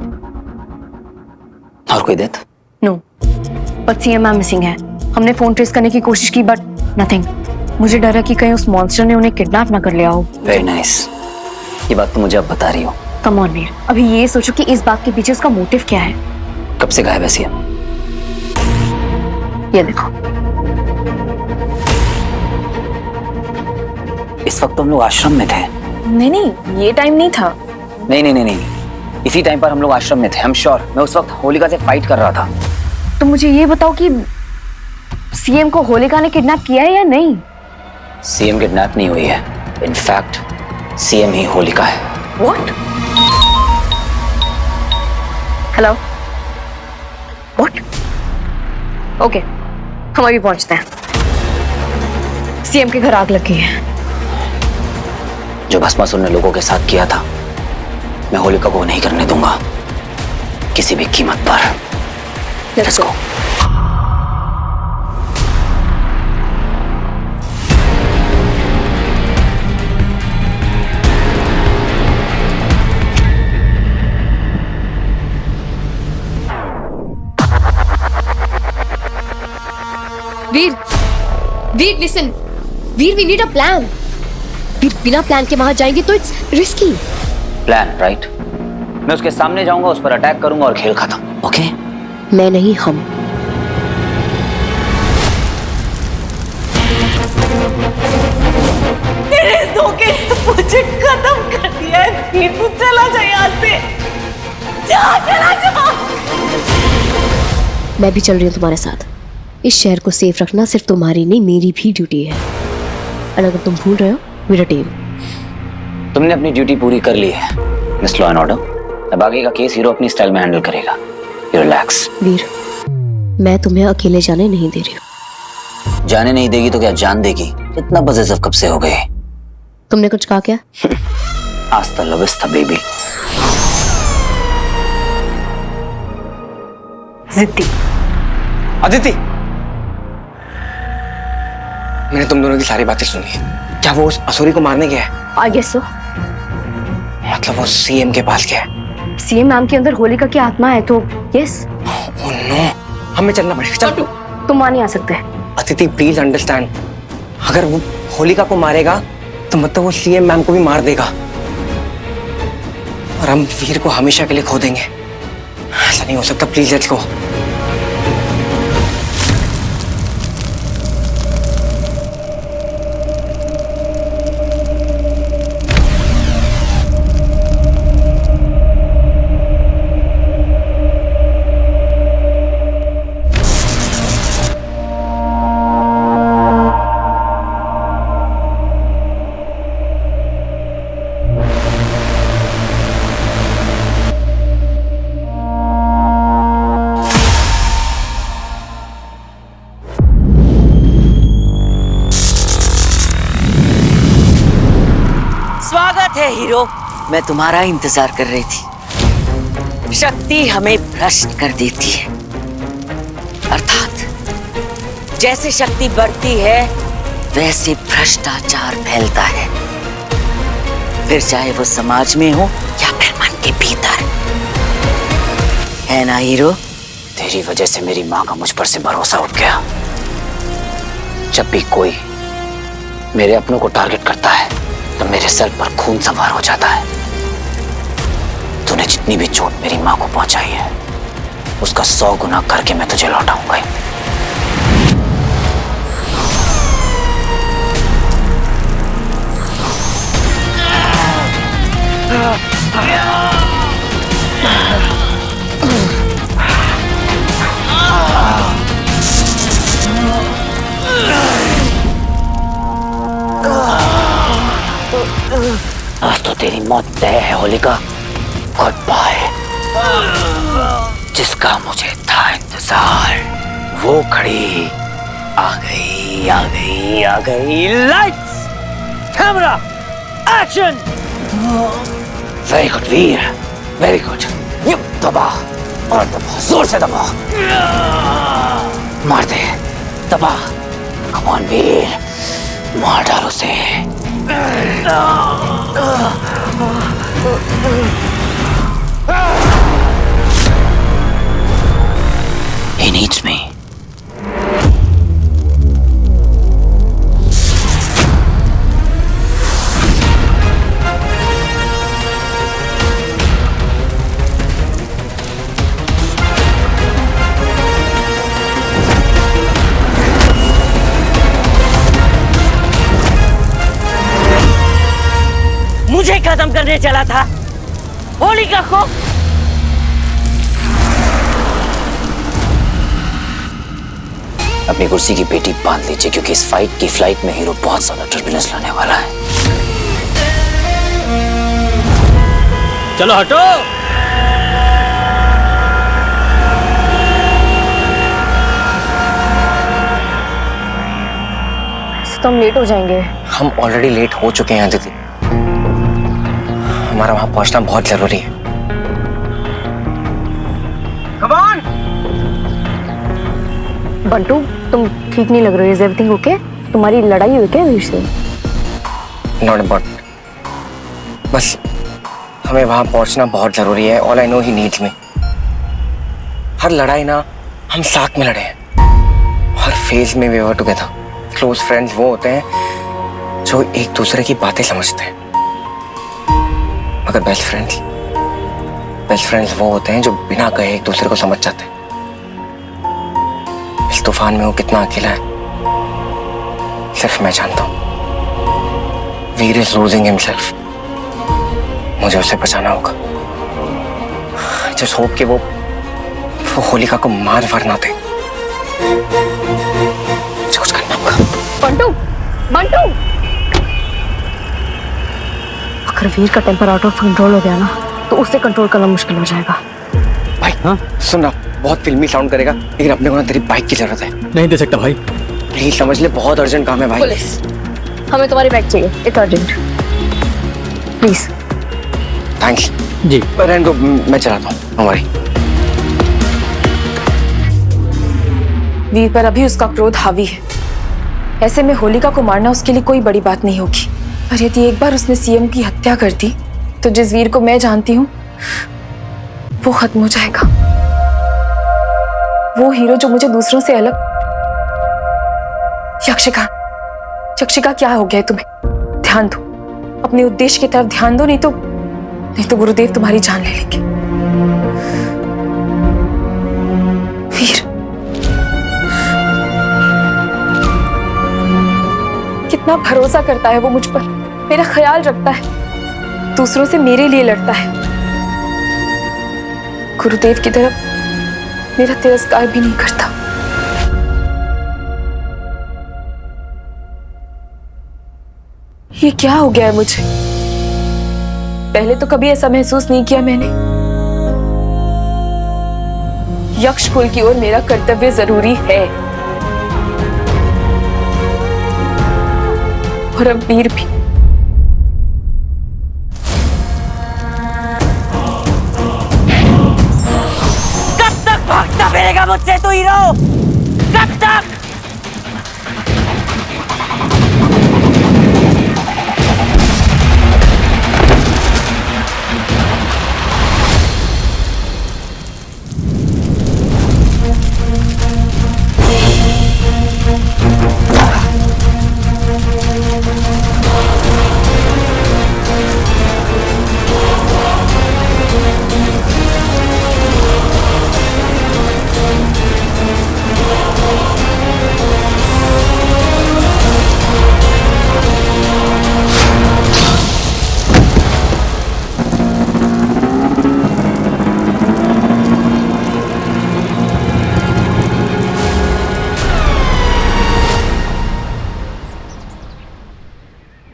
और कोई death? No, but CM ma'am missing है। हमने फोन ट्रेस करने की कोशिश की बट नथिंग। मुझे डर है कि कहीं उस मॉन्स्टर ने उन्हें किडनैप ना कर लिया हो। Very nice. ये बात तो मुझे अब बता रही हो। कम ऑन वीर, अभी ये सोचो कि इस बात के पीछे उसका मोटिव क्या है। कब से गायब है सीएम? ये देखो, इस वक्त तो हम लोग आश्रम में थे। नहीं नहीं, ये टाइम नहीं था। नहीं, इसी टाइम पर हम लोग आश्रम में थे। I am sure. मैं उस वक्त होलिका से फाइट कर रहा था। तो मुझे ये बताओ कि सीएम को होलिका ने किडनैप किया है या नहीं? सीएम किडनैप नहीं हुई है। इनफैक्ट सीएम ही होलिका है। What? हेलो? What? ओके, हम अभी पहुंचते हैं। सीएम के घर आग लग गई है। जो भस्मासुर ने लोगों के साथ किया था, मैं होलिका को नहीं करने दूंगा किसी भी कीमत पर। Let's go. Veer listen, Veer we need a plan. Veer बिना प्लान के वहां जाएंगे तो इट्स रिस्की। Plan, right? मैं उसके सामने जाऊंगा, उस पर अटैक करूंगा और खेल खत्म। ओके? मैं नहीं, हम। तेरे धोखे ने मुझे खत्म कर दिया है। वीर तू चला जा यहाँ से, चला जा। मैं भी चल रही हूँ तुम्हारे साथ। इस शहर को सेफ रखना सिर्फ तुम्हारी नहीं मेरी भी ड्यूटी है, और अगर तुम भूल रहे हो मेरा टीम। तुमने अपनी ड्यूटी पूरी कर ली है मिस लॉ एंड ऑर्डर। अब आगे का केस हीरो अपनी स्टाइल में हैंडल करेगा। You relax. वीर, मैं तुम्हें अकेले जाने नहीं दे रही हूँ। जाने नहीं देगी तो क्या जान देगी? इतना पजेसिव कब से हो गए? तुमने कुछ कहा क्या? आस्ता लविस्ता बेबी। जिद्दी। अदिति, मैंने तुम दोनों की सारी बातें सुनी है। क्या वो उस असुरी को मारने गया है? I guess so. मतलब वो सीएम के पास गया है? सीएम मैम के अंदर होलिका की आत्मा है तो यस। ओह नो, हमें चलना पड़ेगा। चल। तुम वहां नहीं आ सकते। अदिति प्लीज अंडरस्टैंड, अगर वो होलिका को मारेगा तो मतलब वो सीएम मैम को भी मार देगा और हम वीर को हमेशा के लिए खो देंगे। ऐसा नहीं हो सकता, प्लीज लेट्स गो। स्वागत है हीरो, मैं तुम्हारा इंतजार कर रही थी। शक्ति हमें भ्रष्ट कर देती है, अर्थात जैसे शक्ति बढ़ती है वैसे भ्रष्टाचार फैलता है, फिर चाहे वो समाज में हो या फिर मन के भीतर। है ना हीरो? तेरी वजह से मेरी माँ का मुझ पर से भरोसा उठ गया। जब भी कोई मेरे अपनों को टारगेट करता है तो मेरे सर पर खून सवार हो जाता है। तूने जितनी भी चोट मेरी माँ को पहुंचाई है उसका 100 गुना करके मैं तुझे लौटाऊंगा। आज तो तेरी मौत तय है होलिका। Good bye. जिसका मुझे था इंतजार वो खड़ी आ गई, आ गई, आ गई। Lights, camera, action. Very good Veer, very good. ये दबा और दबा, जोर से दबा। मार दे, दबा। कम ऑन वीर, मार डाल उसे। He needs me. मुझे खत्म करने चला था होलिका को। अपनी कुर्सी की पेटी बांध लीजिए क्योंकि इस फाइट की फ्लाइट में हीरो बहुत ज्यादा टर्बुलेंस लाने वाला है। चलो हटो। तो हम लेट हो जाएंगे। हम ऑलरेडी लेट हो चुके हैं अदिति, हमारा वहां पहुंचना बहुत जरूरी है। Come on! बंटू, तुम ठीक नहीं लग रहे हो। Is everything okay? तुम्हारी लड़ाई हुई क्या वीर से? नॉट अबाउट, बस हमें वहां पहुंचना बहुत जरूरी है। All I know he needs me. हर लड़ाई ना हम साथ में लड़े हैं, हर फेज में we were together. Close friends वो होते हैं जो एक दूसरे की बातें समझते हैं, मगर बेस्ट फ्रेंड्स वो होते हैं जो बिना कहे एक दूसरे को समझ जाते हैं। इस तूफान में वो कितना अकेला है सिर्फ मैं जानता हूं। वीर इज लूजिंग हिमसेल्फ। मुझे उसे बचाना होगा। जस्ट होप कि वो होलिका को मार वरना दे। कुछ करना होगा। बंटू, बंटू, अगर वीर का टेम्पर आउट ऑफ कंट्रोल हो गया ना तो उसे कंट्रोल करना मुश्किल हो जाएगा। भाई हाँ सुन रहा, बहुत फिल्मी साउंड करेगा लेकिन अपने को ना तेरी बाइक की जरूरत है। नहीं दे सकता भाई। प्लीज समझ ले, बहुत अर्जेंट काम है भाई। पुलिस, हमें तुम्हारी बाइक चाहिए, इट्स अर्जेंट, प्लीज। थैंक्स जी। रहने दो, मैं चलाता हूँ हमारी। वीर पर अभी उसका क्रोध हावी है। ऐसे में होलिका को मारना उसके लिए कोई बड़ी बात नहीं होगी, पर यदि एक बार उसने सीएम की हत्या कर दी तो जिस वीर को मैं जानती हूँ वो खत्म हो जाएगा। वो हीरो जो मुझे दूसरों से अलग। यक्षिका, यक्षिका क्या हो गया है तुम्हें? ध्यान दो, अपने उद्देश्य की तरफ ध्यान दो, नहीं तो गुरुदेव तुम्हारी जान ले लेंगे। वीर, कितना भरोसा करता है वो मुझ पर, मेरा ख्याल रखता है, दूसरों से मेरे लिए लड़ता है। गुरुदेव की तरफ मेरा तिरस्कार भी नहीं करता। ये क्या हो गया है मुझे? पहले तो कभी ऐसा महसूस नहीं किया मैंने। यक्ष कुल की ओर मेरा कर्तव्य जरूरी है, और अब वीर भी। कब तक भागता फिरेगा मुझसे तू हीरो? कब तक?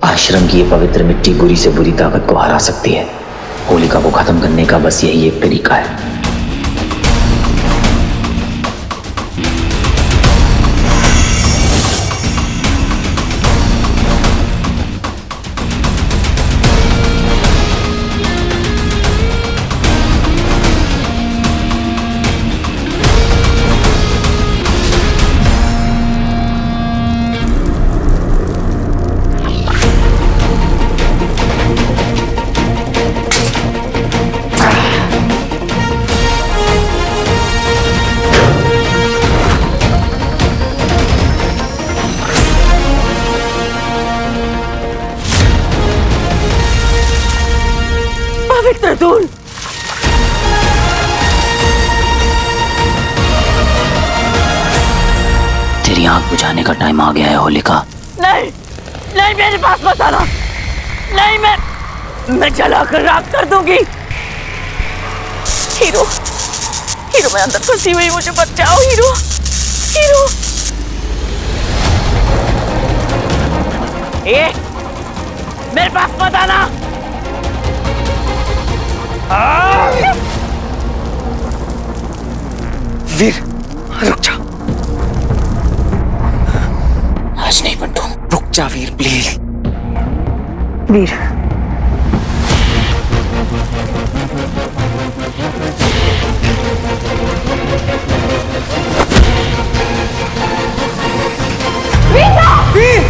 आश्रम की ये पवित्र मिट्टी बुरी से बुरी ताकत को हरा सकती है। होलिका को खत्म करने का बस यही एक तरीका है। तेरी आंख बुझाने का टाइम आ गया है होलिका। नहीं, नहीं मेरे पास मत आना। नहीं, मैं जलाकर राख कर दूंगी। हीरो, हीरो मैं अंदर फंसी हुई, मुझे बचाओ हीरो, हीरो। ए, मेरे पास मत आना। वीर रुक जा। आज नहीं बंटू, रुक जा वीर प्लीज। वीर, वीर,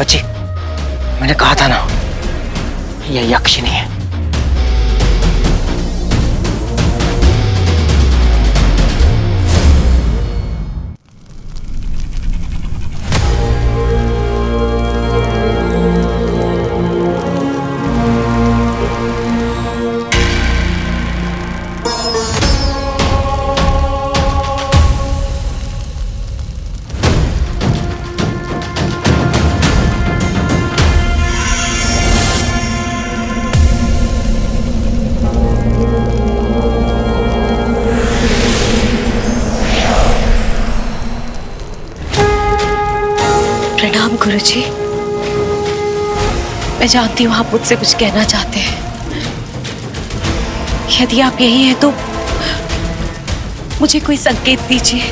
बच्ची, मैंने कहा था ना, ये यक्षिणी है। प्रणाम गुरुजी। मैं जानती हूँ आप मुझसे कुछ कहना चाहते हैं। यदि आप यही हैं तो मुझे कोई संकेत दीजिए।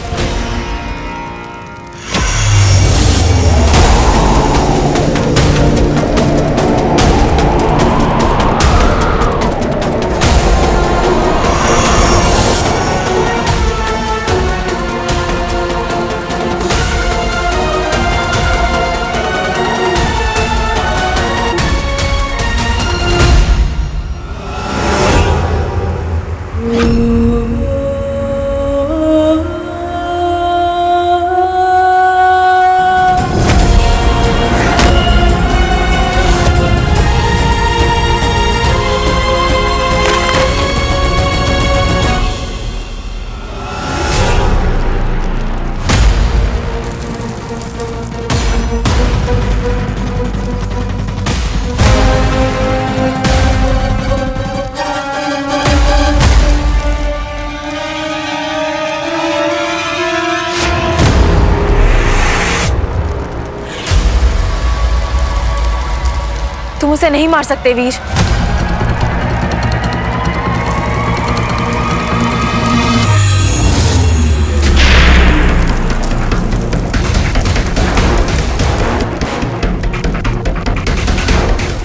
तुम उसे नहीं मार सकते वीर।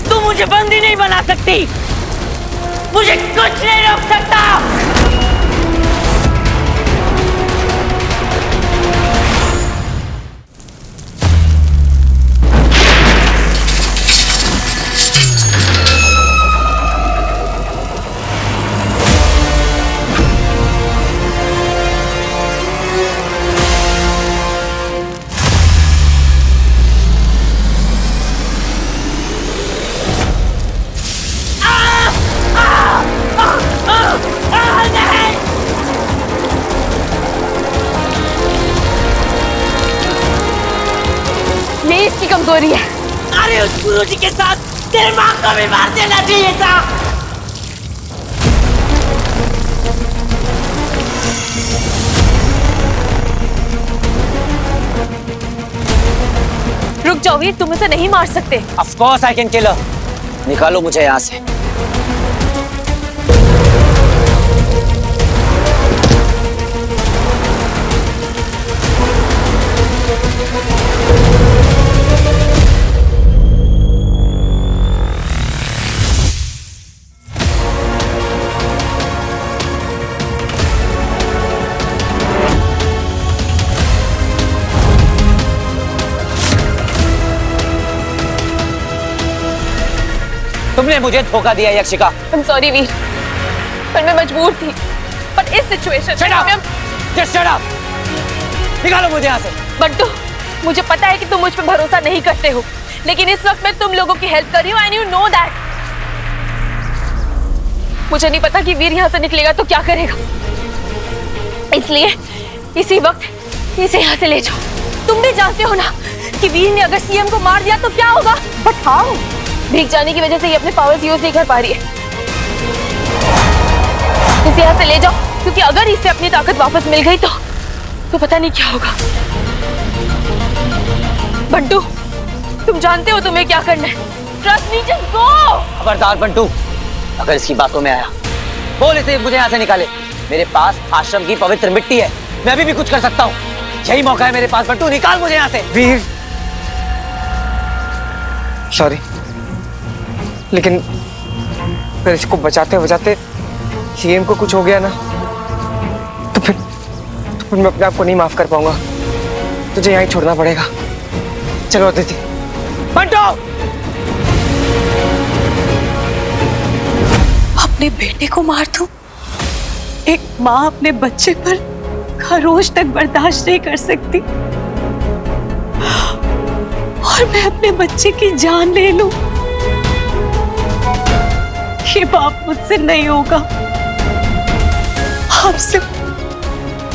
तुम मुझे बंदी नहीं बना सकती, मुझे कुछ नहीं रोक सकता। ये इसकी कमजोरी है। अरे उस गुरुजी के साथ तेरे माँ को भी मार देना चाहिए था। रुक जाओ वीर, तुम उसे नहीं मार सकते। Of course I can kill her. निकालो मुझे यहाँ से। तुमने मुझे धोखा दिया यक्षिका। I'm sorry वीर, पर मैं मजबूर थी। पर इस सिचुएशन में Just shut up! निकालो मुझे यहाँ से। बंटू, मुझे पता है कि तुम मुझ पर भरोसा नहीं करते हो, लेकिन इस वक्त मैं तुम लोगों की हेल्प कर रही हूँ and you know that। मुझे नहीं पता कि वीर यहाँ से निकलेगा तो क्या करेगा, इसलिए इसी वक्त इसे यहाँ से ले जाओ। तुम भी जानते हो ना कि वीर ने अगर सीएम को मार दिया तो क्या होगा। But how? भीग जाने की वजह से ये अपने पावर्स यूज नहीं कर पा रही है। इसे यहाँ से ले जाओ, क्योंकि अगर इसे अपनी ताकत वापस मिल गई तो पता नहीं क्या होगा। बंटू, तुम जानते हो तुम्हें क्या करना है। Trust me, just go. खबरदार बंटू, अगर इसकी बातों में आया बोल इसे मुझे यहाँ से निकाले। मेरे पास आश्रम की पवित्र मिट्टी है, मैं अभी भी कुछ कर सकता हूँ। यही मौका है मेरे पास। बंटू, निकाल मुझे यहाँ से। वीर, सॉरी, लेकिन अगर इसको बचाते बचाते सीएम को कुछ हो गया ना तो फिर मैं अपने आप को नहीं माफ कर पाऊंगा। तुझे यहीं छोड़ना पड़ेगा। चलो अदिति, बंटू! अपने बेटे को मार दूं? एक माँ अपने बच्चे पर खरोच तक बर्दाश्त नहीं कर सकती, और मैं अपने बच्चे की जान ले लूं? ये बाप मुझसे नहीं होगा।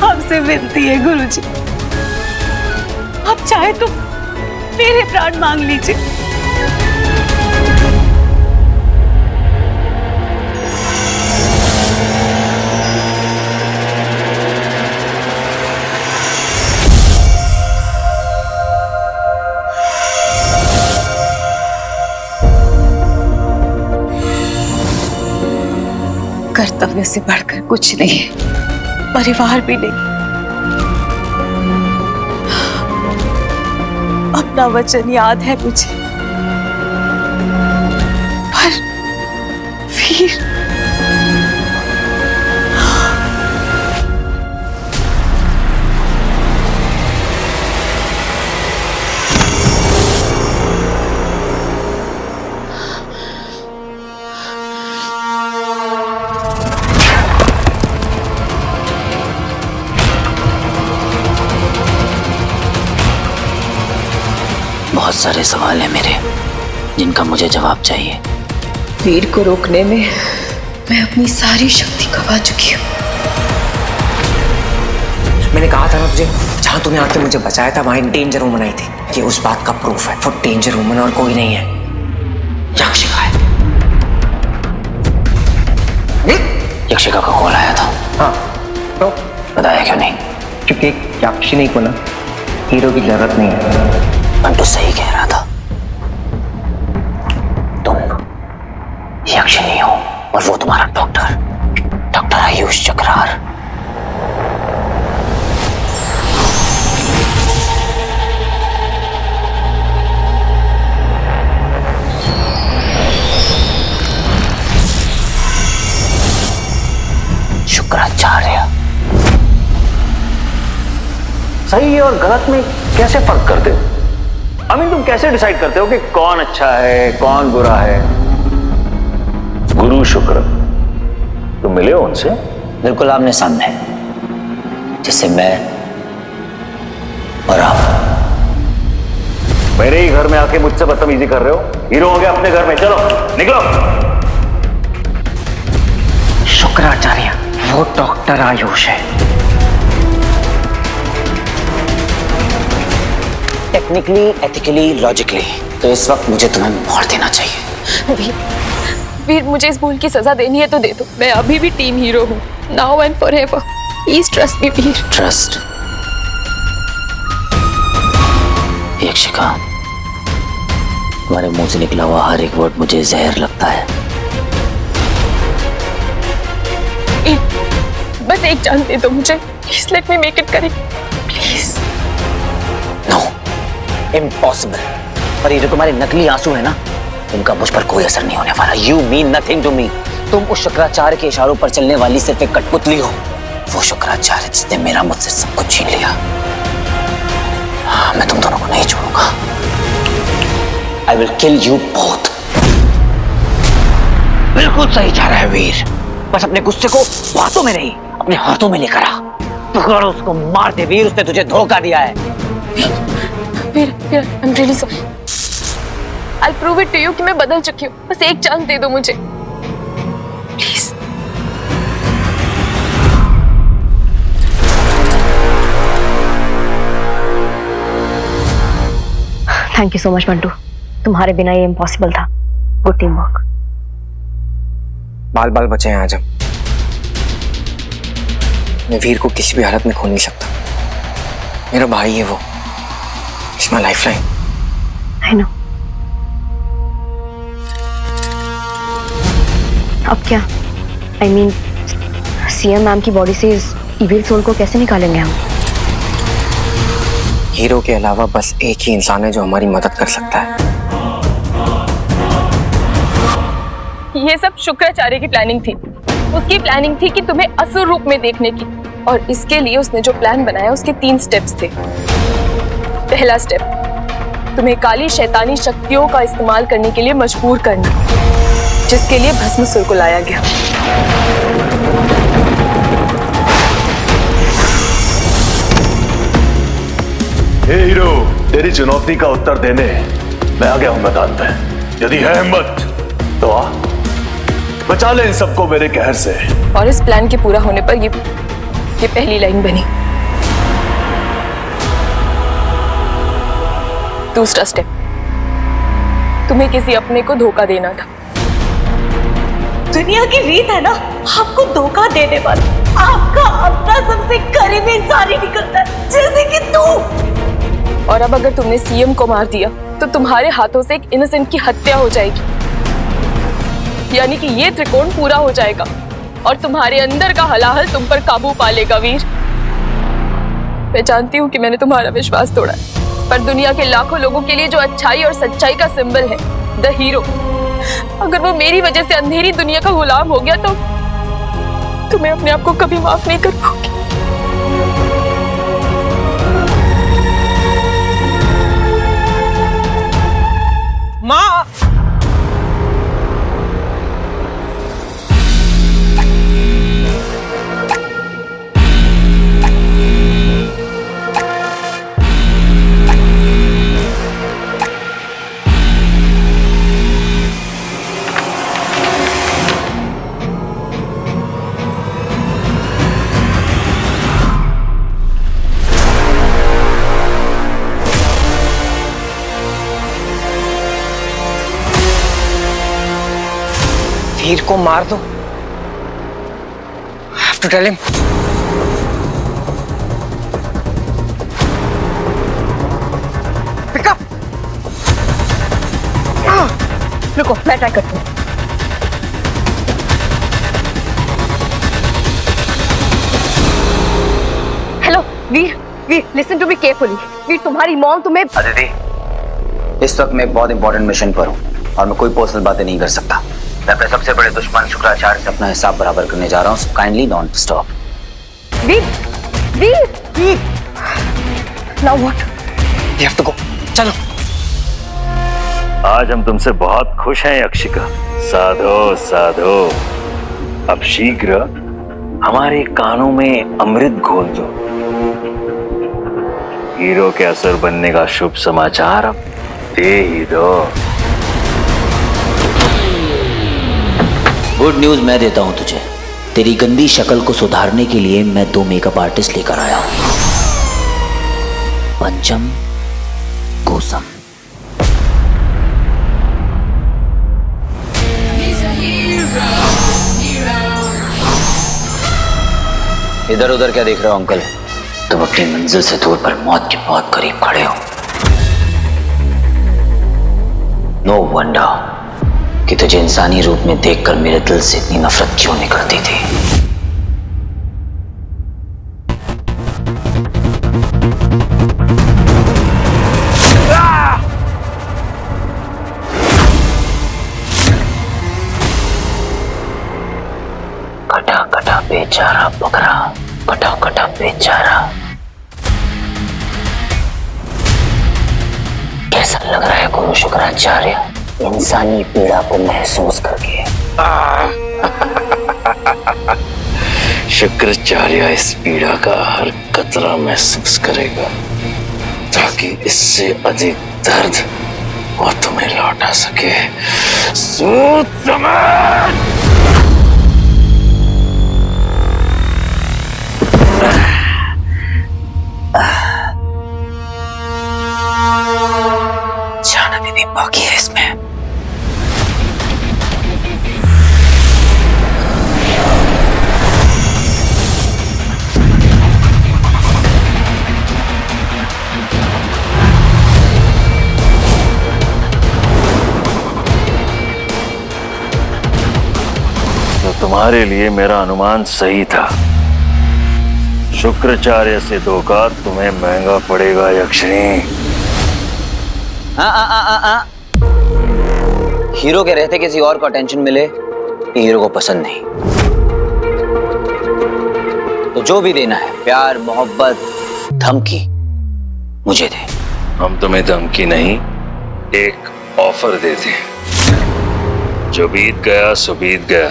आपसे विनती है गुरुजी, आप चाहे तो मेरे प्राण मांग लीजिए। कर्तव्य से बढ़कर कुछ नहीं है, परिवार भी नहीं। अपना वचन याद है मुझे, पर वीर बहुत सारे सवाल हैं मेरे, जिनका मुझे जवाब चाहिए। वीर को रोकने में मैं अपनी सारी शक्ति गवा चुकी हूँ। मैंने कहा था ना तुझे, जहां तूने आके मुझे बचाया था वहां एक डेंजर वुमन आई थी। ये उस बात का प्रूफ है। वो डेंजर वुमन और कोई नहीं है, यक्षिका है। यक्षिका का कॉल आया था। हाँ, तो बताया क्यों नहीं? क्योंकि एक यक्षिनी को ना हीरो की जरूरत नहीं है। बंटू सही कह रहा था, तुम यक्षिनी हो और वो तुम्हारा डॉक्टर आयुष चक्रार। शुक्राचार्य। सही और गलत में कैसे फर्क करते हो? तुम कैसे डिसाइड करते हो कि कौन अच्छा है कौन बुरा है? गुरु शुक्र, तुम मिले हो उनसे? बिल्कुल आमने सामने, जैसे मैं और आप। मेरे ही घर में आके मुझसे बदतमीजी कर रहे हो? हीरो हो गया अपने घर में, चलो निकलो। शुक्राचार्य, वो डॉक्टर आयुष है। टेक्निकली, एथिकली, लॉजिकली तो इस वक्त मुझे तुम्हें मार देना चाहिए। वीर, मुझे इस भूल की सजा देनी है तो दे दो। मैं अभी भी टीम हीरो हूँ, now and forever. Please trust me Veer. Trust? Yakshika, तुम्हारे मुंह से निकला हुआ हर एक वर्ड मुझे जहर लगता है। बस एक चांस दे दो मुझे, please let me make it correct, please. No, impossible. पर ये जो तुम्हारे नकली आंसू है ना, उनका मुझ पर कोई असर नहीं होने वाला। You mean nothing to me. तुम उस शुक्राचार्य के इशारों पर चलने वाली सिर्फ एक कठपुतली हो। वो शुक्राचार्य जिसने मेरा मुझसे सब कुछ छीन लिया। मैं तुम दोनों को नहीं छोड़ूंगा। I will kill you both. बिल्कुल सही जा रहा है वीर, बस अपने गुस्से को बातों में नहीं, अपने हाथों में लेकर आ। पकड़ उसको, मार दे वीर, उसने तुझे धोखा दिया है। वीर, I'm really sorry. I'll prove it to you कि मैं बदल चुकी हूँ। बस एक चांस दे दो मुझे, please. Thank you so much Bantu, तुम्हारे बिना ये इम्पॉसिबल था। Good team work. बाल बाल बचे हैं आज हम। मैं वीर को किसी भी हालत में खो नहीं सकता। मेरा भाई है वो, it's my lifeline. I know. अब क्या? आई मीन सीएम मैम की बॉडी से इस इविल सोल को कैसे निकालेंगे हम? हीरो के अलावा बस एक ही इंसान है जो हमारी मदद कर सकता है। ये सब शुक्राचार्य की प्लानिंग थी। उसकी प्लानिंग थी कि तुम्हें असुर रूप में देखने की, और इसके लिए उसने जो प्लान बनाया उसके 3 स्टेप्स थे। पहला स्टेप, तुम्हें काली शैतानी शक्तियों का इस्तेमाल करने के लिए मजबूर करना, जिसके लिए भस्मासुर को लाया गया। हे हीरो, तेरी चुनौती का उत्तर देने मैं आ गया हूं मैदान में। यदि है हिम्मत तो आ, बचा ले इन सबको मेरे कहर से। और इस प्लान के पूरा होने पर ये पहली लाइन बनी। दूसरा स्टेप, तुम्हें किसी अपने को धोखा देना था। दुनिया की रीत है ना आपको धोखा देने वाला आपका अपना सबसे करीबी इंसान ही निकलता है, जैसे कि तू। और अब अगर तुमने सीएम को मार दिया तो तुम्हारे हाथों से एक इनोसेंट की हत्या हो जाएगी, यानी कि ये त्रिकोण पूरा हो जाएगा और तुम्हारे अंदर का हलाहल तुम पर काबू पा लेगा वीर। मैं जानती हूँ कि मैंने तुम्हारा विश्वास तोड़ा है, पर दुनिया के लाखों लोगों के लिए जो अच्छाई और सच्चाई का सिंबल है, द हीरो, अगर वो मेरी वजह से अंधेरी दुनिया का गुलाम हो गया तो तुम्हें अपने आप को कभी माफ नहीं कर पाओगी। माँ, वीर को मार दो। I have to tell him. Pick up. रुको, मैं ट्राई करती हूँ। Hello Veer, listen to me carefully. Veer, तुम्हारी मॉम तुम्हें। अदिति, इस वक्त मैं एक बहुत इंपॉर्टेंट मिशन पर हूँ और मैं कोई पर्सनल बातें नहीं कर सकता। मैं अपने सबसे बड़े दुश्मन शुक्राचार्य से अपना हिसाब बराबर करने जा रहा हूँ, so kindly don't disturb. Veer, now what? You have to go. चलो। आज हम तुमसे बहुत खुश हैं यक्षिका। साधो साधो, अब शीघ्र हमारे कानों में अमृत घोल दो। हीरो के असर बनने का शुभ समाचार अब दे ही दो। गुड न्यूज मैं देता हूं तुझे। तेरी गंदी शक्ल को सुधारने के लिए मैं 2 मेकअप आर्टिस्ट लेकर आया हूं, पंचम गोसम। इधर उधर क्या देख रहे हो अंकल? तुम अपनी मंजिल से दूर पर मौत के बहुत करीब खड़े हो। नो वंडर कि तुझे इंसानी रूप में देखकर मेरे दिल से इतनी नफरत क्यों निकलती थी। कटा कटा बेचारा बकरा, कटा कटा बेचारा। कैसा लग रहा है गुरु शुक्राचार्य इंसानी पीड़ा को महसूस करके? शुक्राचार्य इस पीड़ा का हर कतरा महसूस करेगा ताकि इससे अधिक दर्द वो तुम्हें लौटा सके। सूत समेत जान अभी भी बाकी है इसमें। तो तुम्हारे लिए मेरा अनुमान सही था। शुक्राचार्य से धोखा तुम्हें महंगा पड़ेगा यक्षिणी। हीरो के रहते किसी और को अटेंशन मिले ये हीरो को पसंद नहीं। तो जो भी देना है, प्यार, मोहब्बत, धमकी, मुझे दे। हम तुम्हें धमकी नहीं, एक ऑफर देते हैं। जो बीत गया सो बीत गया,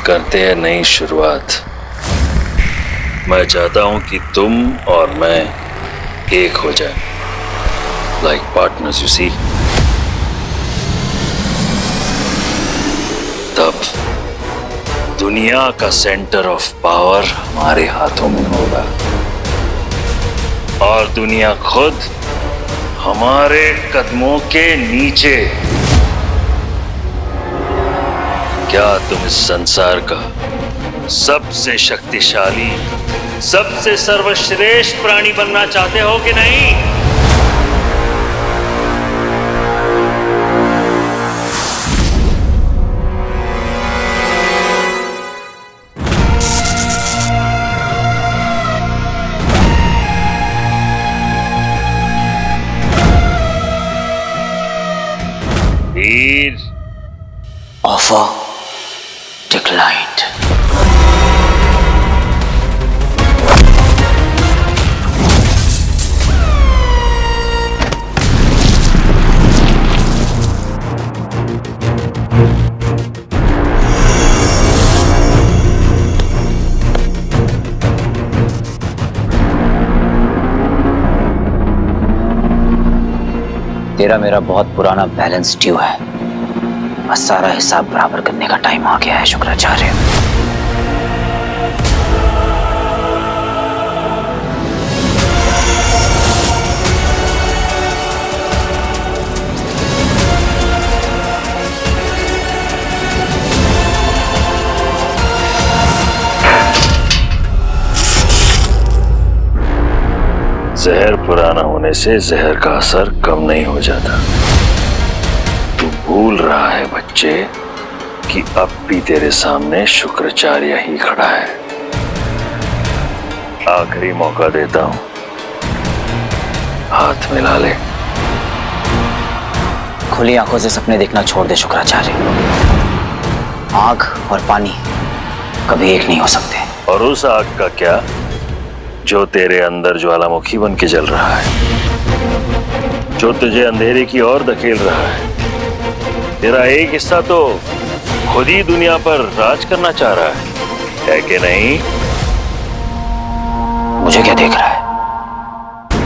करते हैं नई शुरुआत। मैं चाहता हूं कि तुम और मैं एक हो जाए, लाइक पार्टनर्स, यू सी। तब दुनिया का सेंटर ऑफ पावर हमारे हाथों में होगा और दुनिया खुद हमारे कदमों के नीचे। क्या तुम इस संसार का सबसे शक्तिशाली, सबसे सर्वश्रेष्ठ प्राणी बनना चाहते हो कि नहीं? वीर, ऑफर डिक्लाइन्ड। तेरा मेरा बहुत पुराना बैलेंस ड्यू है और सारा हिसाब बराबर करने का टाइम आ गया है शुक्राचार्य। जहर पुराना होने से जहर का असर कम नहीं हो जाता। तू भूल रहा है बच्चे कि अब भी तेरे सामने शुक्राचार्य ही खड़ा है। आखिरी मौका देता हूं, हाथ मिला ले। खुली आंखों से सपने देखना छोड़ दे शुक्राचार्य। आग और पानी कभी एक नहीं हो सकते। और उस आग का क्या जो तेरे अंदर ज्वालामुखी बन के जल रहा है, जो तुझे अंधेरे की ओर धकेल रहा है। तेरा एक हिस्सा तो खुद ही दुनिया पर राज करना चाह रहा है कि नहीं? मुझे क्या देख रहा है?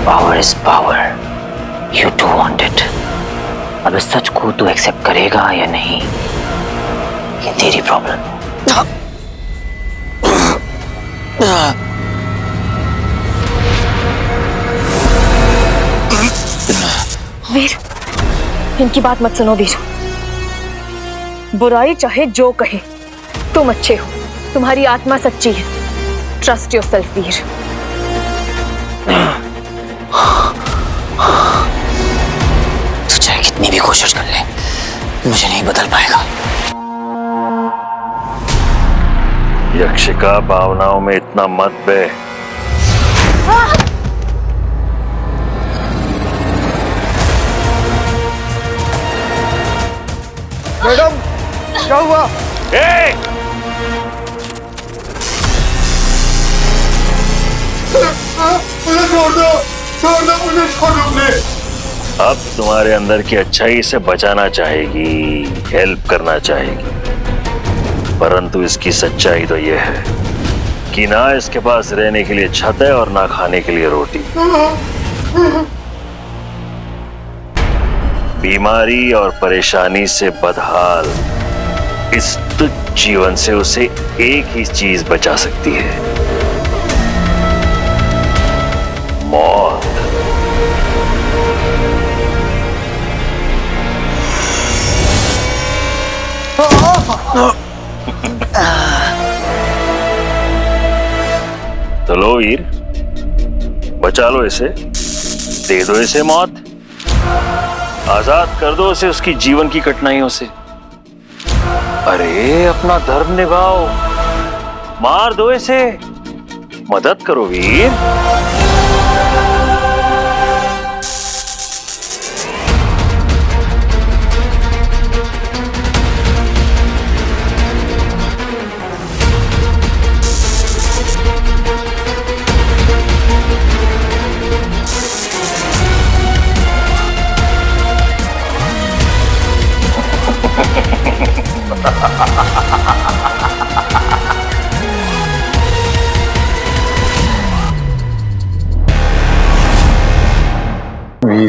Power is power, you too want it. अब इस सच को तू एक्सेप्ट करेगा या नहीं, ये तेरी प्रॉब्लम। वीर, इनकी बात मत सुनो वीर। बुराई चाहे जो कहे, तुम अच्छे हो, तुम्हारी आत्मा सच्ची है। ट्रस्ट योरसेल्फ वीर। तू चाहे कितनी भी कोशिश कर ले, मुझे नहीं बदल पाएगा। यक्षिका भावनाओं में इतना मत बह। मैडम, क्या हुआ? मुझे छोड़ दो, मुझे छोड़ दो प्लीज। अब तुम्हारे अंदर की अच्छाई से बचाना चाहेगी, हेल्प करना चाहेगी, परंतु इसकी सच्चाई तो यह है कि ना इसके पास रहने के लिए छत है और ना खाने के लिए रोटी। बीमारी और परेशानी से बदहाल इस तुच्छ जीवन से उसे एक ही चीज बचा सकती है, मौत। तो लो वीर, बचा लो इसे, दे दो इसे मौत, आजाद कर दो उसे उसकी जीवन की कठिनाइयों से। अरे अपना धर्म निभाओ, मार दो इसे, मदद करो वीर।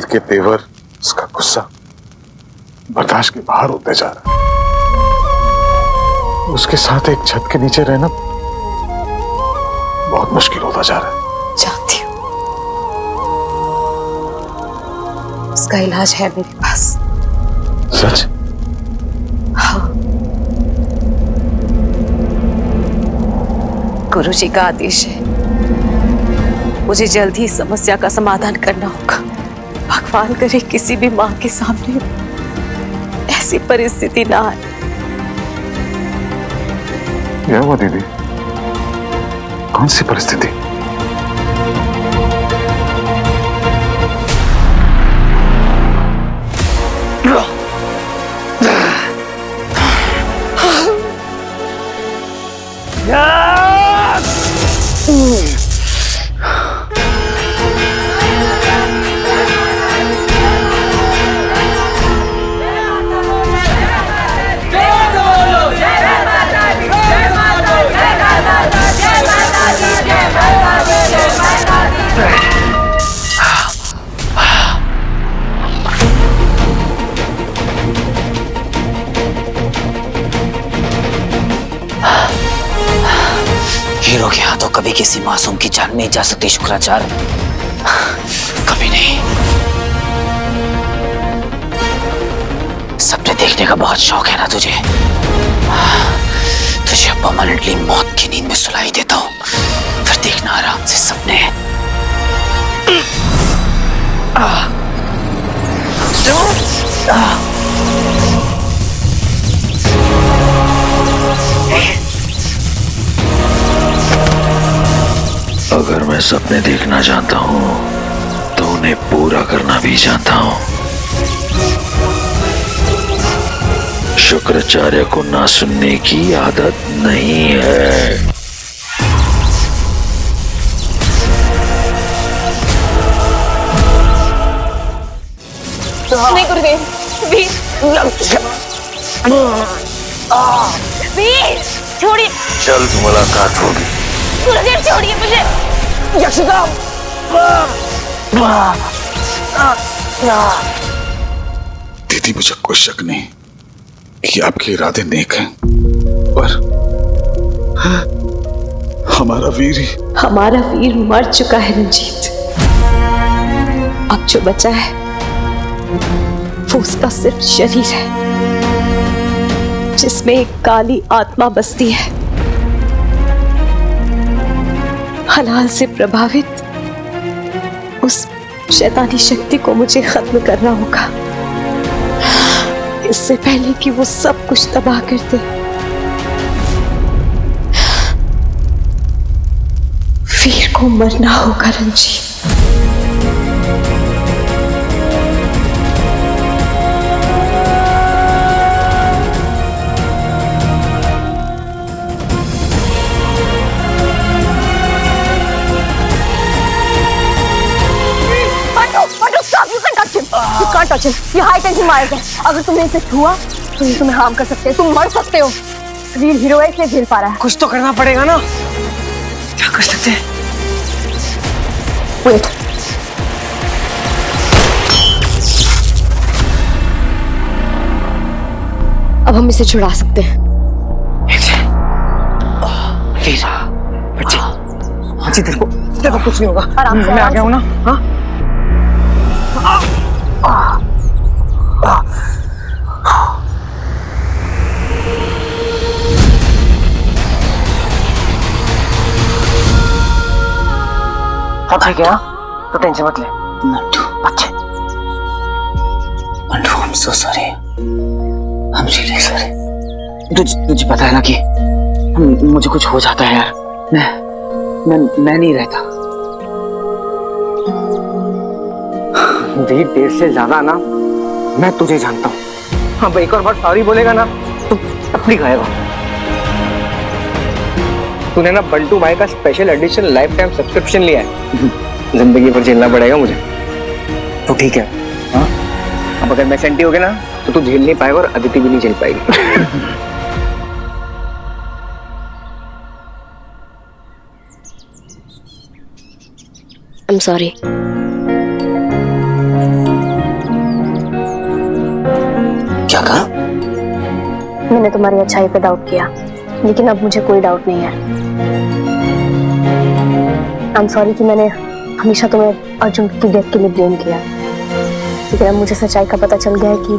के तेवर, उसका गुस्सा बर्दाश्त के बाहर होते जा रहा है। उसके साथ एक छत के नीचे रहना बहुत मुश्किल होता जा रहा है। जानती हूँ, उसका इलाज है मेरे पास। सच? हाँ, गुरुजी का आदेश है, मुझे जल्द ही इस समस्या का समाधान करना होगा। भगवान करे किसी भी माँ के सामने ऐसी परिस्थिति ना आए। क्या हुआ दीदी? कौन सी परिस्थिति? हीरो के हाथों कभी किसी मासूम की जान नहीं जा सकती शुक्राचार्य, कभी नहीं। सपने देखने का बहुत शौक है ना तुझे? तुझे परमानेंटली मौत की नींद में सुलाई देता हूं, फिर देखना आराम से सपने। अगर मैं सपने देखना जानता हूं तो उन्हें पूरा करना भी जानता हूं। शुक्राचार्य को ना सुनने की आदत नहीं है। नहीं गुरुदेव, वीर वीर छोड़िए। जल्द मुलाकात होगी। गुरुदेव छोड़िए मुझे। यक्षगाम। दीदी, मुझे कोई शक नहीं कि आपके इरादे नेक हैं, पर हमारा वीर मर चुका है रंजीत। अब जो बचा है वो उसका सिर्फ शरीर है, जिसमें एक काली आत्मा बसती है। हलाल से प्रभावित उस शैतानी शक्ति को मुझे खत्म करना होगा, इससे पहले कि वो सब कुछ तबाह कर दे। वीर को मरना होगा Ranjeet. You can't touch him. ये हाई टेंशन माइल्स है। अगर तुमने इसे छुआ तो ये तुम्हें हार्म कर सकते हैं, तुम मर सकते हो। वीर हीरो है, इसलिए झेल पा रहा है। कुछ तो करना पड़ेगा ना, क्या कर सकते हैं? वेट, अब हम इसे छुड़ा सकते हैं। वीर, बच्ची तेरे को कुछ नहीं होगा। आराम से, मैं आ गया हूँ ना। हाँ, अच्छा क्या? तो टेंशन मत ले। मंटू, अच्छे। Mantu, I'm so sorry. I'm really sorry. तुझे पता है ना कि मुझे कुछ हो जाता है यार, मैं नहीं रहता। वीर, देर से ज्यादा ना मैं तुझे जानता हूँ। हाँ, एक और बार सॉरी बोलेगा ना तो टपली खाएगा। तूने ना बंटू भाई का special edition life time subscription लिया है, जिंदगी भर झेलना पड़ेगा मुझे। तो ठीक है, हाँ? अब अगर मैं सेंटी हो गया ना तो तू झेल नहीं पाएगा और अदिति भी नहीं झेल पाएगी। I'm sorry. मैंने तुम्हारी अच्छाई पे डाउट किया, लेकिन अब मुझे कोई डाउट नहीं है। आई एम सॉरी कि मैंने हमेशा तुम्हें अर्जुन की डेथ के लिए ब्लेम किया, लेकिन अब मुझे सच्चाई का पता चल गया है कि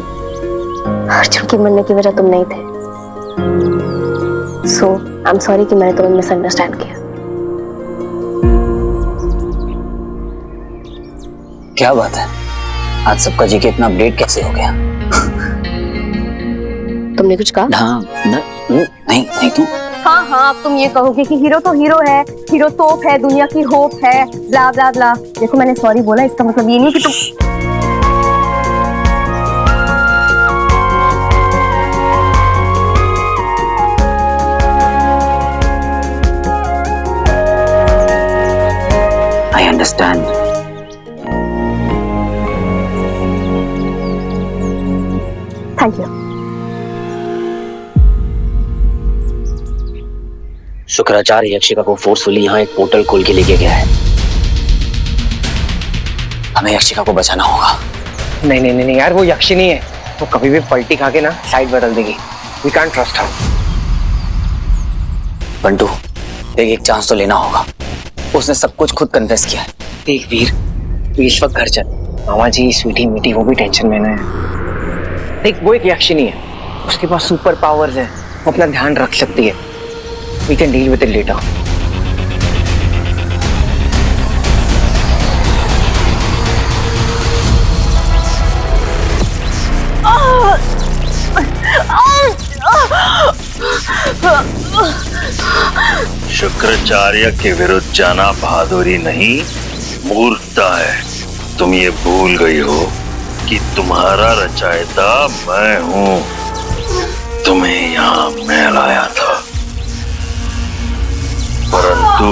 अर्जुन के मरने की वजह तुम नहीं थे। सो आई एम सॉरी कि मैंने तुम्हें मिसअंडरस्टैंड किया। क्या बात है, आज सबका जी के इतना अपडेट कैसे हो गया? तुमने कुछ कहा? हाँ, नहीं तुम। हाँ हाँ, अब तुम ये कहोगे कि हीरो तो हीरो है, हीरो तोप है, दुनिया की होप है, ब्ला ब्ला ब्ला। देखो मैंने सॉरी बोला, इसका मतलब ये नहीं कि तुम I understand. Thank you. Shukracharya Yakshika को फोर्सफुली यहाँ एक पोर्टल खोल के लेके गया है। हमें यक्षिका को बचाना होगा। नहीं यार, वो यक्षिनी है, वो कभी भी पलटी खा के ना साइड बदल देगी। We can't trust her. Bantu, एक चांस तो लेना होगा। उसने सब कुछ खुद कन्फेस किया है। देख वीर, तू इस वक्त घर चल। मामा जी स्वीटी मीठी वो भी टेंशन में ना है। देख वो एक यक्षिनी है, उसके पास सुपर पावर्स है, वो अपना ध्यान रख सकती है। We can deal with it later. Shukracharya के विरुद्ध जाना बहादुरी नहीं, मूर्खता है। तुम ये भूल गई हो कि तुम्हारा रचयिता मैं हूँ। तुम्हें यहाँ मैं लाया था, परंतु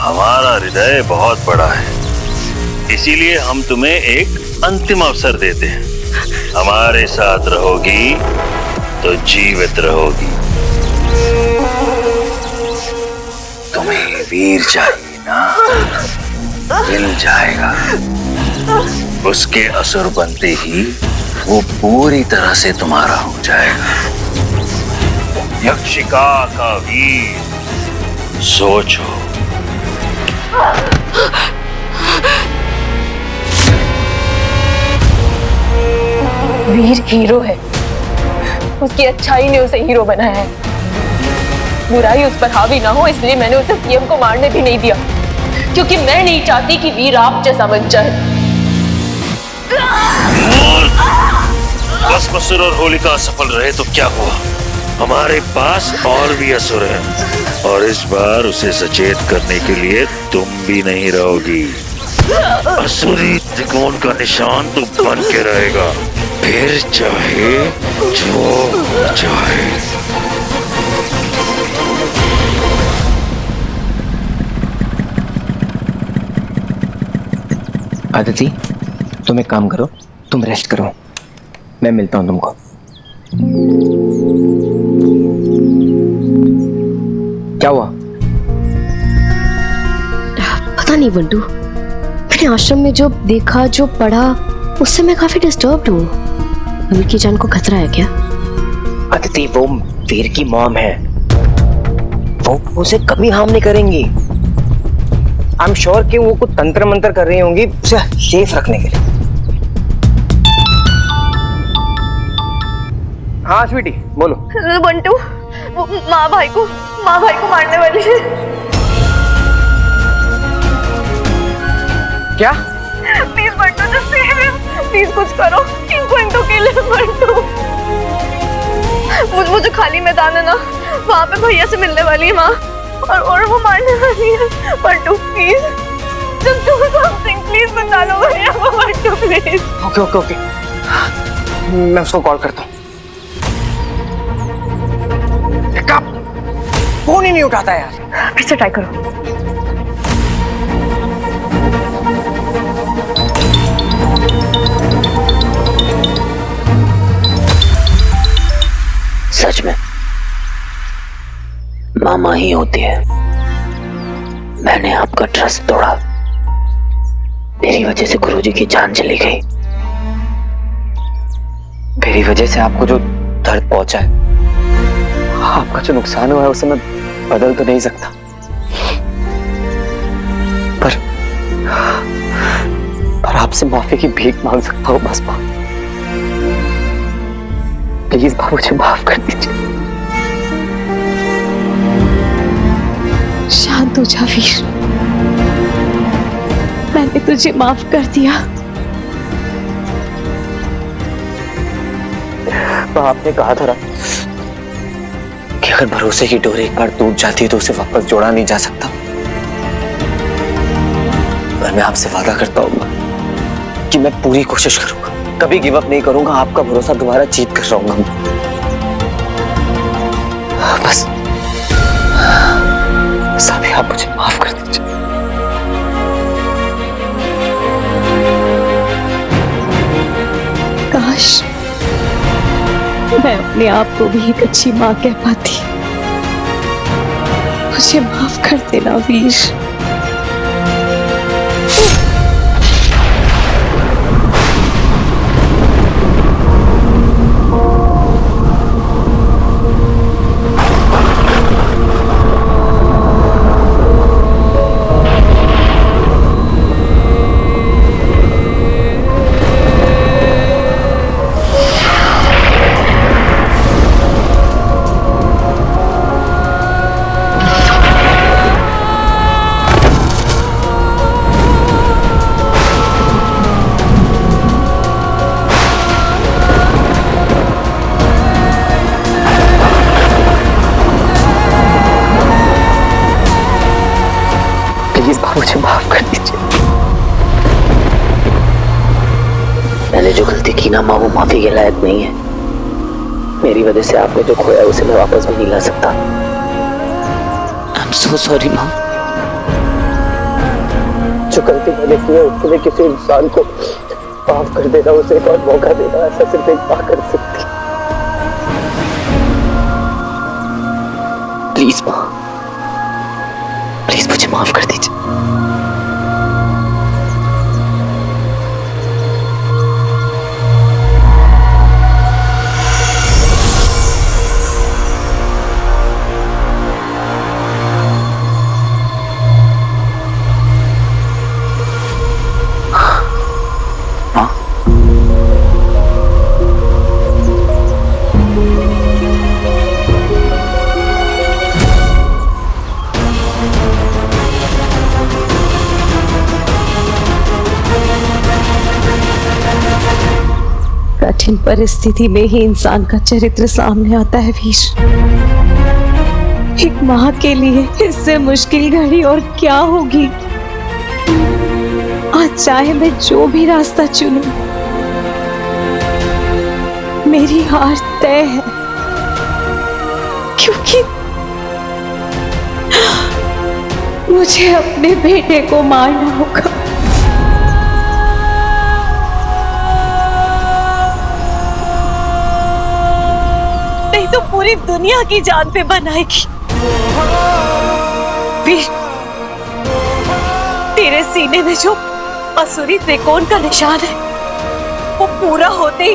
हमारा हृदय बहुत बड़ा है, इसीलिए हम तुम्हें एक अंतिम अवसर देते हैं। हमारे साथ रहोगी तो जीवित रहोगी। तुम्हें वीर चाहिए ना, मिल जाएगा। उसके असुर बनते ही वो पूरी तरह से तुम्हारा हो जाएगा। यक्षिका का वीर, सोचो। वीर हीरो है, उसकी अच्छाई ने उसे हीरो बनाया है। बुराई उस पर हावी ना हो, इसलिए मैंने उसे सीएम को मारने भी नहीं दिया, क्योंकि मैं नहीं चाहती कि वीर आप जैसा बन जाए। भस्मासुर और होलिका असफल रहे तो क्या हुआ? हमारे पास और भी असुर हैं, और इस बार उसे सचेत करने के लिए तुम भी नहीं रहोगी। असुरी त्रिकोण का निशान तो बन के रहेगा, फिर चाहे जो चाहे। आदिति, तुम एक काम करो, तुम रेस्ट करो, मैं मिलता हूं तुमको। क्या हुआ? पता नहीं बंटू, मैंने आश्रम में जो देखा, जो पढ़ा, उससे मैं काफी डिस्टर्ब्ड हूँ। वीर की जान को खतरा है क्या? आदिति, वो वीर की मॉम है, वो उसे कभी हार्म नहीं करेंगी। आई एम श्योर कि वो कुछ तंत्र मंत्र कर रही होंगी उसे सेफ रखने के लिए। हाँ स्वीटी, बोलो। बंटू, माँ भाई को मारने वाली है। क्या? Please Bantu, just save him, please कुछ करो। He's going to kill him, Bantu. वो जो खाली मैदान है ना, वहाँ पे भैया से मिलने वाली है माँ, और वो मारने वाली है। Bantu please, just do something, please बता लो भैया को, बंटू प्लीज। ओके, मैं उसको कॉल करता हूँ। फोन ही नहीं उठाता यार। फिर से ट्राई करो। सच में मामा ही होती है। मैंने आपका ट्रस्ट तोड़ा, मेरी वजह से गुरुजी की जान चली गई। मेरी वजह से आपको जो दर्द पहुंचा है, आपका जो नुकसान हुआ है उसे मैं बदल तो नहीं सकता, पर आपसे माफी की भीख मांग सकता हूँ बस। प्लीज माँ, मुझे माफ कर दीजिए। शांत हो जा वीर, मैंने तुझे माफ कर दिया। आपने कहा था ना कि अगर भरोसे की डोर एक बार टूट जाती है तो उसे वापस जोड़ा नहीं जा सकता। और मैं आपसे वादा करता हूँ कि मैं पूरी कोशिश करूंगा, कभी गिव अप नहीं करूंगा, आपका भरोसा दोबारा जीत कर रहूंगा। बस साबी, आप मुझे माफ कर दीजिए। काश मैं अपने आप को भी एक अच्छी माँ कह पाती। मुझे माफ कर देना वीर। मुझे माफ कर दीजिए। मैंने जो गलती की ना माँ, वो माफी के लायक नहीं है। मेरी वजह से आपने जो खोया उसे मैं वापस भी नहीं ला सकता। आई एम सो सॉरी माँ। जो गलती मैंने की है उसके लिए किसी इंसान को माफ कर देना, उसे एक और मौका देना, ऐसा सिर्फ एक माँ कर सकती। प्लीज माँ, प्लीज मुझे माफ कर दीजिए। कठिन परिस्थिति में ही इंसान का चरित्र सामने आता है वीर। एक माँ के लिए इससे मुश्किल घड़ी और क्या होगी। आज चाहे मैं जो भी रास्ता चुनूं, मेरी हार तय है, क्योंकि मुझे अपने बेटे को मारना होगा। नहीं तो पूरी दुनिया की जान पे बनाएगी। वीर, तेरे सीने में जो असुरी त्रिकोण का निशान है, वो पूरा होते ही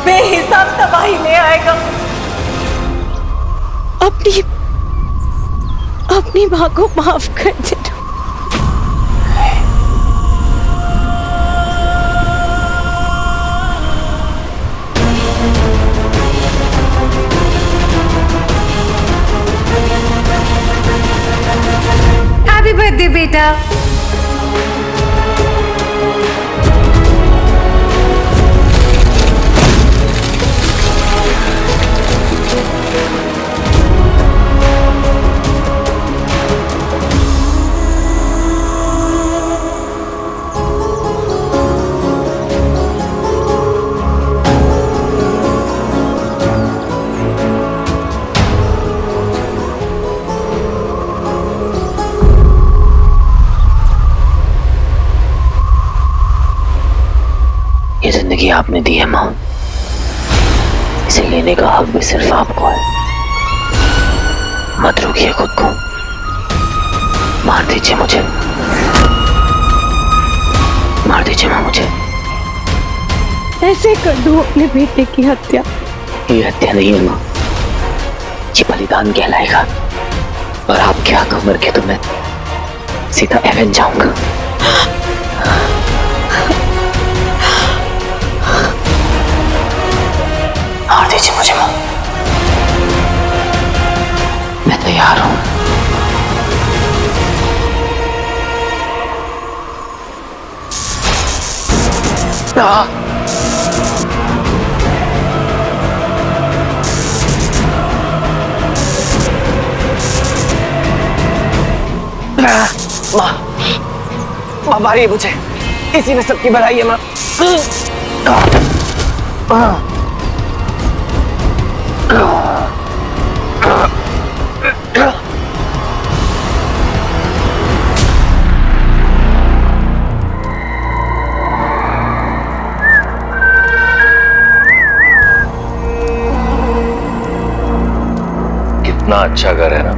बेहिसाब तबाही ले आएगा। अपनी माँ को माफ कर देना। हैप्पी बर्थडे बेटा। ये जिंदगी आपने दी है माँ, इसे लेने का हक भी सिर्फ आपको है। मत रोकिए खुद को, मार दीजिए मुझे, मार दीजिए माँ मुझे। ऐसे कर दूं अपने बेटे की हत्या ये हत्या नहीं है माँ, ये बलिदान कहलाएगा। और आपके आंखों मर के तो मैं सीधा एवन जाऊंगा। मार दीजिए मुझे माँ, मैं तैयार हूं। माँ, माँ मारिए मुझे, इसी में सबकी भलाई है माँ। कितना अच्छा घर है ना।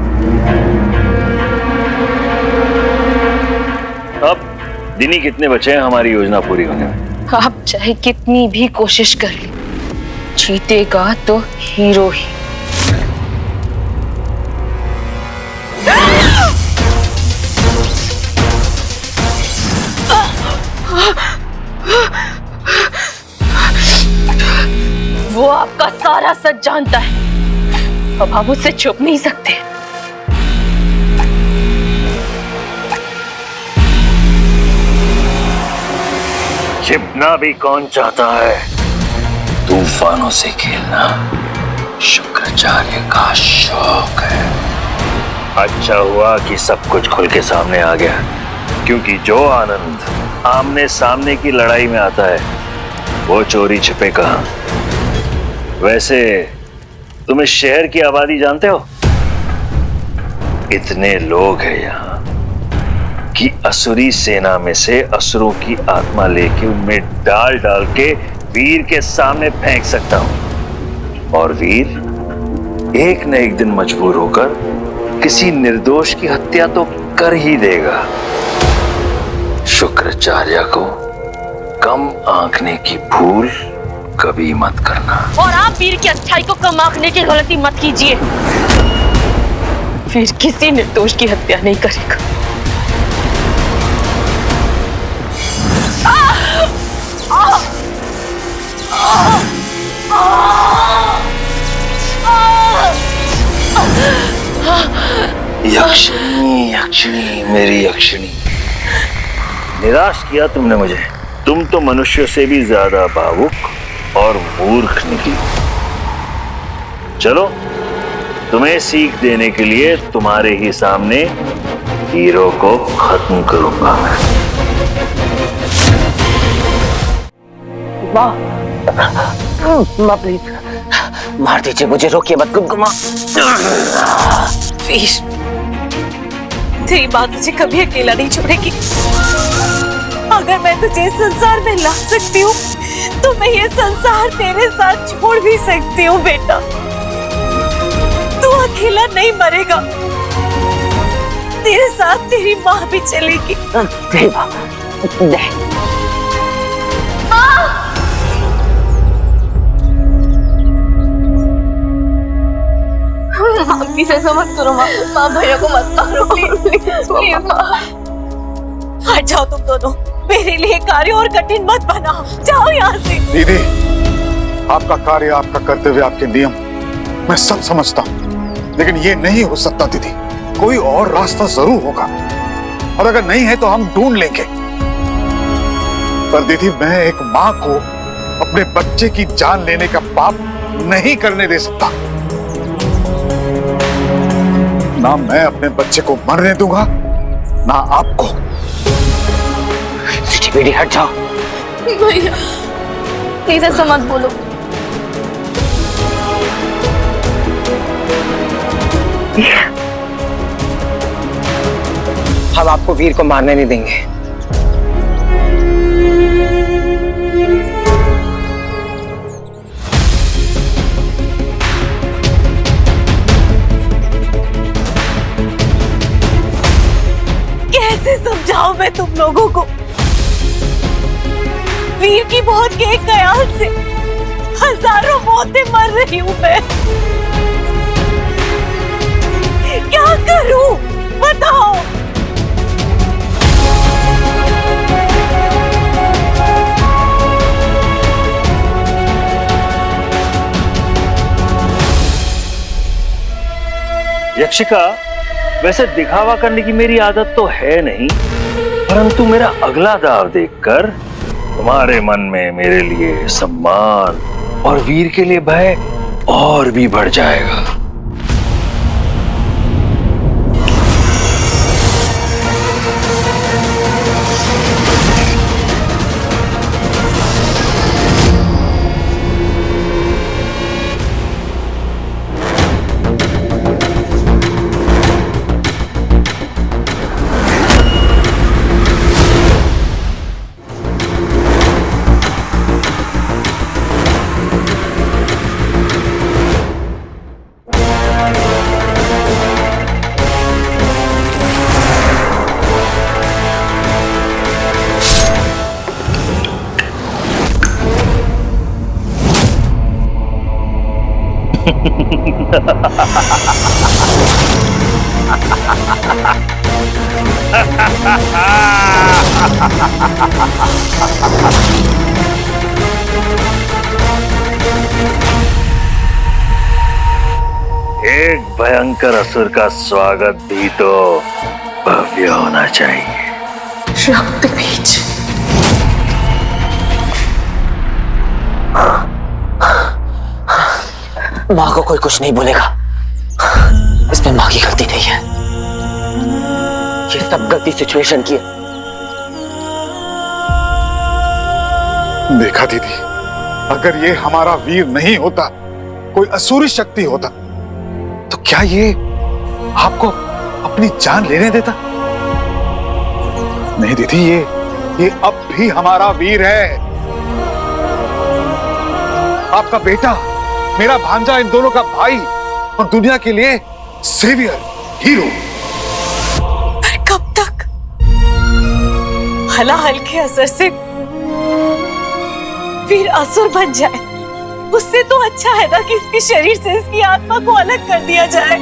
अब दिन ही कितने बचे हैं हमारी योजना पूरी होने में? आप चाहे कितनी भी कोशिश कर ली, जीतेगा तो हीरो ही। वो आपका सारा सच जानता है, अब आप उससे छुप नहीं सकते। छिपना भी कौन चाहता है? तूफानों से खेलना शुक्राचार्य का शौक है। अच्छा हुआ कि सब कुछ खुल के सामने आ गया, क्योंकि जो आनंद आमने सामने की लड़ाई में आता है वो चोरी छिपे कहां। वैसे तुम इस शहर की आबादी जानते हो? इतने लोग हैं यहाँ कि असुरी सेना में से असुरों की आत्मा लेके उनमें डाल डाल के वीर के सामने फेंक सकता हूं, और वीर एक न एक दिन मजबूर होकर किसी निर्दोष की हत्या तो कर ही देगा। शुक्राचार्य को कम आंकने की भूल कभी मत करना। और आप वीर की अच्छाई को कम आंकने की गलती मत कीजिए। वीर किसी निर्दोष की हत्या नहीं करेगा। यक्षिणी, यक्षिणी, मेरी यक्षिणी, निराश किया तुमने मुझे। तुम तो मनुष्य से भी ज्यादा भावुक और मूर्ख निकली। चलो, तुम्हें सीख देने के लिए तुम्हारे ही सामने हीरो को खत्म करूंगा मैं। माँ प्लीज मार दीजिए मुझे, रोकिए मत गुमगुमा। वीर, तेरी माँ तुझे कभी अकेला नहीं छोड़ेगी। अगर मैं तुझे इस संसार में ला सकती हूँ तो मैं ये संसार तेरे साथ छोड़ भी सकती हूँ बेटा। तू अकेला नहीं मरेगा, तेरे साथ तेरी माँ भी चलेगी। प्लीज ऐसा मत करो माँ, माँ भैया को मत मारो प्लीज माँ। हट जाओ तुम दोनों, मेरे लिए कार्य और कठिन मत बनाओ, जाओ यहाँ से। दीदी, आपका कार्य, आपका कर्तव्य, आपके नियम मैं सब समझता हूँ, लेकिन ये नहीं हो सकता दीदी। कोई और रास्ता जरूर होगा, और अगर नहीं है तो हम ढूंढ लेंगे। पर दीदी, मैं एक माँ को अपने बच्चे की जान लेने का पाप नहीं करने दे सकता। ना मैं अपने बच्चे को मरने दूंगा, ना आपको। बेटी हट जाओ। भैया प्लीज ऐसा मत बोलो। हम आपको वीर को मारने नहीं देंगे। कैसे समझाऊं मैं तुम लोगों को? वीर की मौत के एक ख्याल से हजारों मौतें मर रही हूं मैं। क्या करूं बताओ। यक्षिका, वैसे दिखावा करने की मेरी आदत तो है नहीं, परंतु मेरा अगला दाव देखकर तुम्हारे मन में मेरे लिए सम्मान और वीर के लिए भय और भी बढ़ जाएगा। एक भयंकर असुर का स्वागत भी तो भव्य होना चाहिए। रक्त बीज। माँ को कोई कुछ नहीं बोलेगा, इसमें माँ की गलती नहीं है। ये सब गलती सिचुएशन की है। देखा दीदी, अगर ये हमारा वीर नहीं होता, कोई असुरी शक्ति होता, तो क्या ये आपको अपनी जान लेने देता? नहीं दीदी, ये अब भी हमारा वीर है। आपका बेटा, मेरा भांजा, इन दोनों का भाई और दुनिया के लिए सेवियर, हीरो। पर कब तक? हलाहल के असर से वीर असुर बन जाए, उससे तो अच्छा है ना कि इसके शरीर से इसकी आत्मा को अलग कर दिया जाए।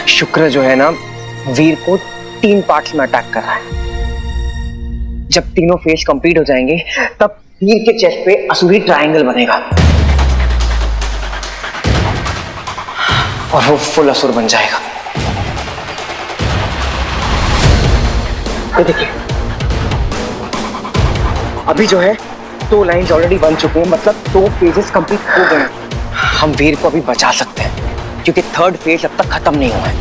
शुक्र जो है ना, वीर को 3 पार्ट्स में अटैक कर रहा है। जब तीनों फेज कंप्लीट हो जाएंगे, तब वीर के चेस्ट पे असुरी ट्रायंगल बनेगा और वो फुल असुर बन जाएगा। देखिए, अभी जो है 2 लाइंस ऑलरेडी बन चुके हैं, मतलब 2 फेजेस कंप्लीट हो गए हैं। हम वीर को अभी बचा सकते हैं क्योंकि 3rd फेज अब तक खत्म नहीं हुआ है।